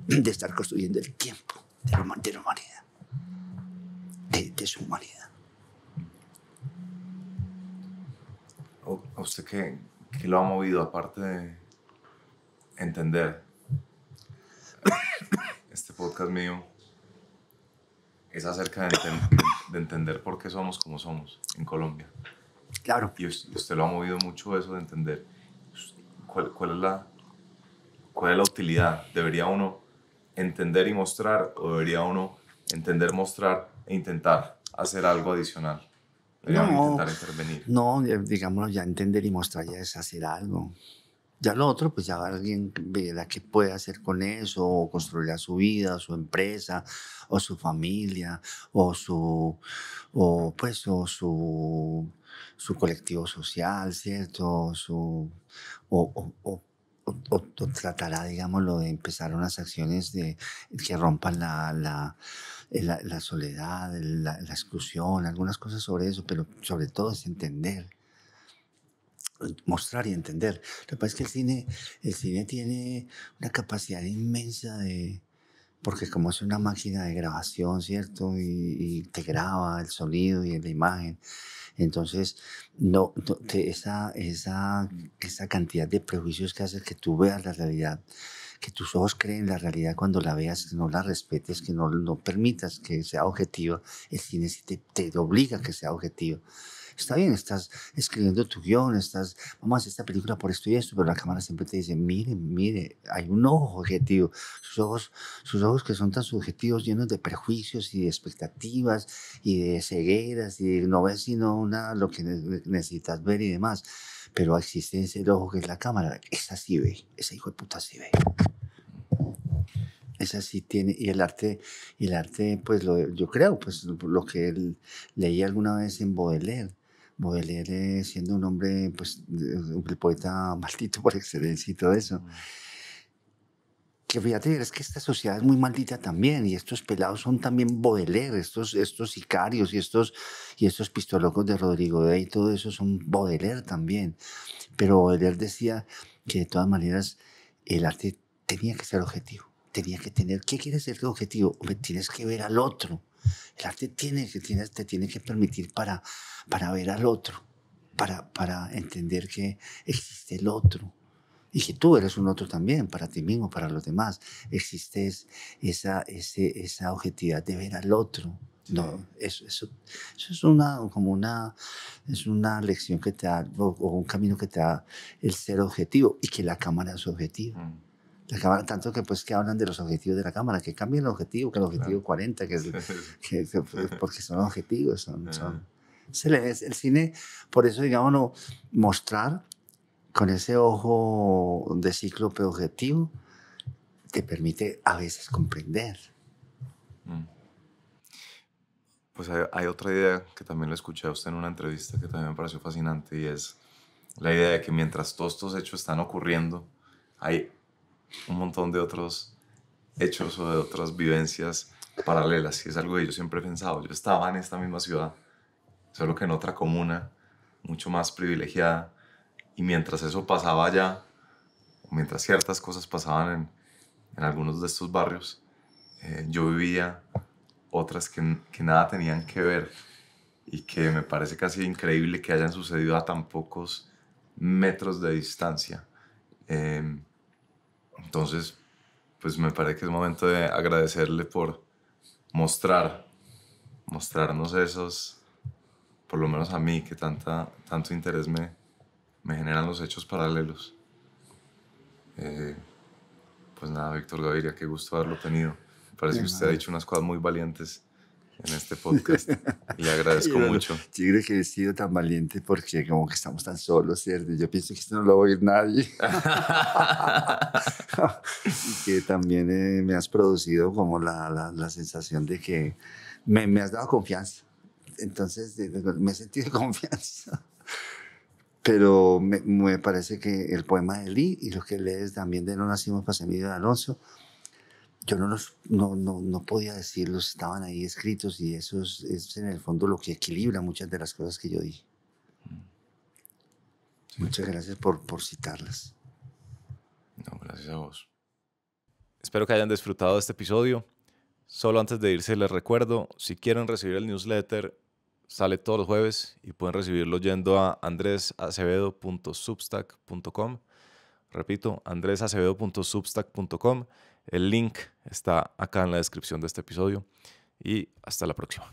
B: de estar construyendo el tiempo de la humanidad, de su humanidad.
A: ¿A usted qué lo ha movido, aparte de entender? Este podcast mío es acerca de entender por qué somos como somos en Colombia.
B: Claro.
A: Y usted lo ha movido mucho, eso de entender cuál es la utilidad. ¿Debería uno entender y mostrar, o debería uno entender, mostrar e intentar hacer algo adicional? ¿Debería uno intentar intervenir?
B: No, digámoslo, ya entender y mostrar ya es hacer algo. Ya lo otro, pues ya alguien verá qué puede hacer con eso, o construirá su vida, su empresa, o su familia, o su colectivo social, ¿cierto? O tratará, digámoslo, de empezar unas acciones que rompan la soledad, la exclusión, algunas cosas sobre eso, pero sobre todo es entender. Mostrar y entender. Lo que pasa es que el cine tiene una capacidad inmensa porque como es una máquina de grabación, ¿cierto? Y te graba el sonido y la imagen. Entonces, esa cantidad de prejuicios que hace que tú veas la realidad, que tus ojos creen la realidad cuando la veas, que no la respetes, que no permitas que sea objetiva, el cine sí te obliga a que sea objetivo. Está bien, estás escribiendo tu guión, vamos a hacer esta película por esto y esto, pero la cámara siempre te dice, mire, hay un ojo objetivo. Sus ojos que son tan subjetivos, llenos de prejuicios y de expectativas y de cegueras, y no ves sino lo que necesitas ver y demás. Pero existe ese ojo que es la cámara, esa sí ve, ese hijo de puta sí ve. Esa sí tiene, y el arte, pues yo creo, pues lo que leí alguna vez en Baudelaire, siendo un hombre, pues, el poeta maldito por excelencia y todo eso. Que fíjate, es que esta sociedad es muy maldita también, y estos pelados son también Baudelaire, estos sicarios y estos pistolocos de Rodrigo Dey, y todo eso son Baudelaire también. Pero Baudelaire decía que de todas maneras el arte tenía que ser objetivo, tenía que tener, ¿qué quiere ser objetivo? Tienes que ver al otro. El arte te tiene que permitir para ver al otro, para entender que existe el otro y que tú eres un otro también, para ti mismo, para los demás. Existe esa objetividad de ver al otro. No, eso es una lección que te da, o un camino que te da el ser objetivo, y que la cámara es objetivo. La cámara, tanto que pues que hablan de los objetivos de la cámara, que cambien el objetivo, que el objetivo 40, porque son objetivos, el cine, por eso digámoslo, mostrar con ese ojo de cíclope objetivo te permite a veces comprender.
A: Pues hay otra idea que también le escuché a usted en una entrevista que también me pareció fascinante, y es la idea de que mientras todos estos hechos están ocurriendo, hay un montón de otros hechos o de otras vivencias paralelas, y es algo que yo siempre he pensado. Yo estaba en esta misma ciudad, solo que en otra comuna, mucho más privilegiada, y mientras eso pasaba allá, mientras ciertas cosas pasaban en algunos de estos barrios, yo vivía otras que nada tenían que ver, y que me parece casi increíble que hayan sucedido a tan pocos metros de distancia. Entonces, pues me parece que es momento de agradecerle por mostrarnos esos, por lo menos a mí, que tanto interés me generan los hechos paralelos. Pues nada, Víctor Gaviria, qué gusto haberlo tenido. Me parece que usted ha dicho unas cosas muy valientes en este podcast y le agradezco mucho.
B: Yo creo que he sido tan valiente porque como que estamos tan solos, ¿cierto? Yo pienso que esto no lo va a oír nadie. Y que también me has producido como la sensación de que me has dado confianza. Entonces me he sentido confianza. Pero me parece que el poema de Lee y lo que lees también de No nacimos para ser de Alonso, yo no podía decirlos, estaban ahí escritos, y eso es en el fondo lo que equilibra muchas de las cosas que yo dije. Sí. Muchas gracias por citarlas.
A: No, gracias a vos. Espero que hayan disfrutado de este episodio. Solo antes de irse les recuerdo, si quieren recibir el newsletter, sale todos los jueves y pueden recibirlo yendo a andresacevedo.substack.com. Repito, andresacevedo.substack.com. El link está acá en la descripción de este episodio y hasta la próxima.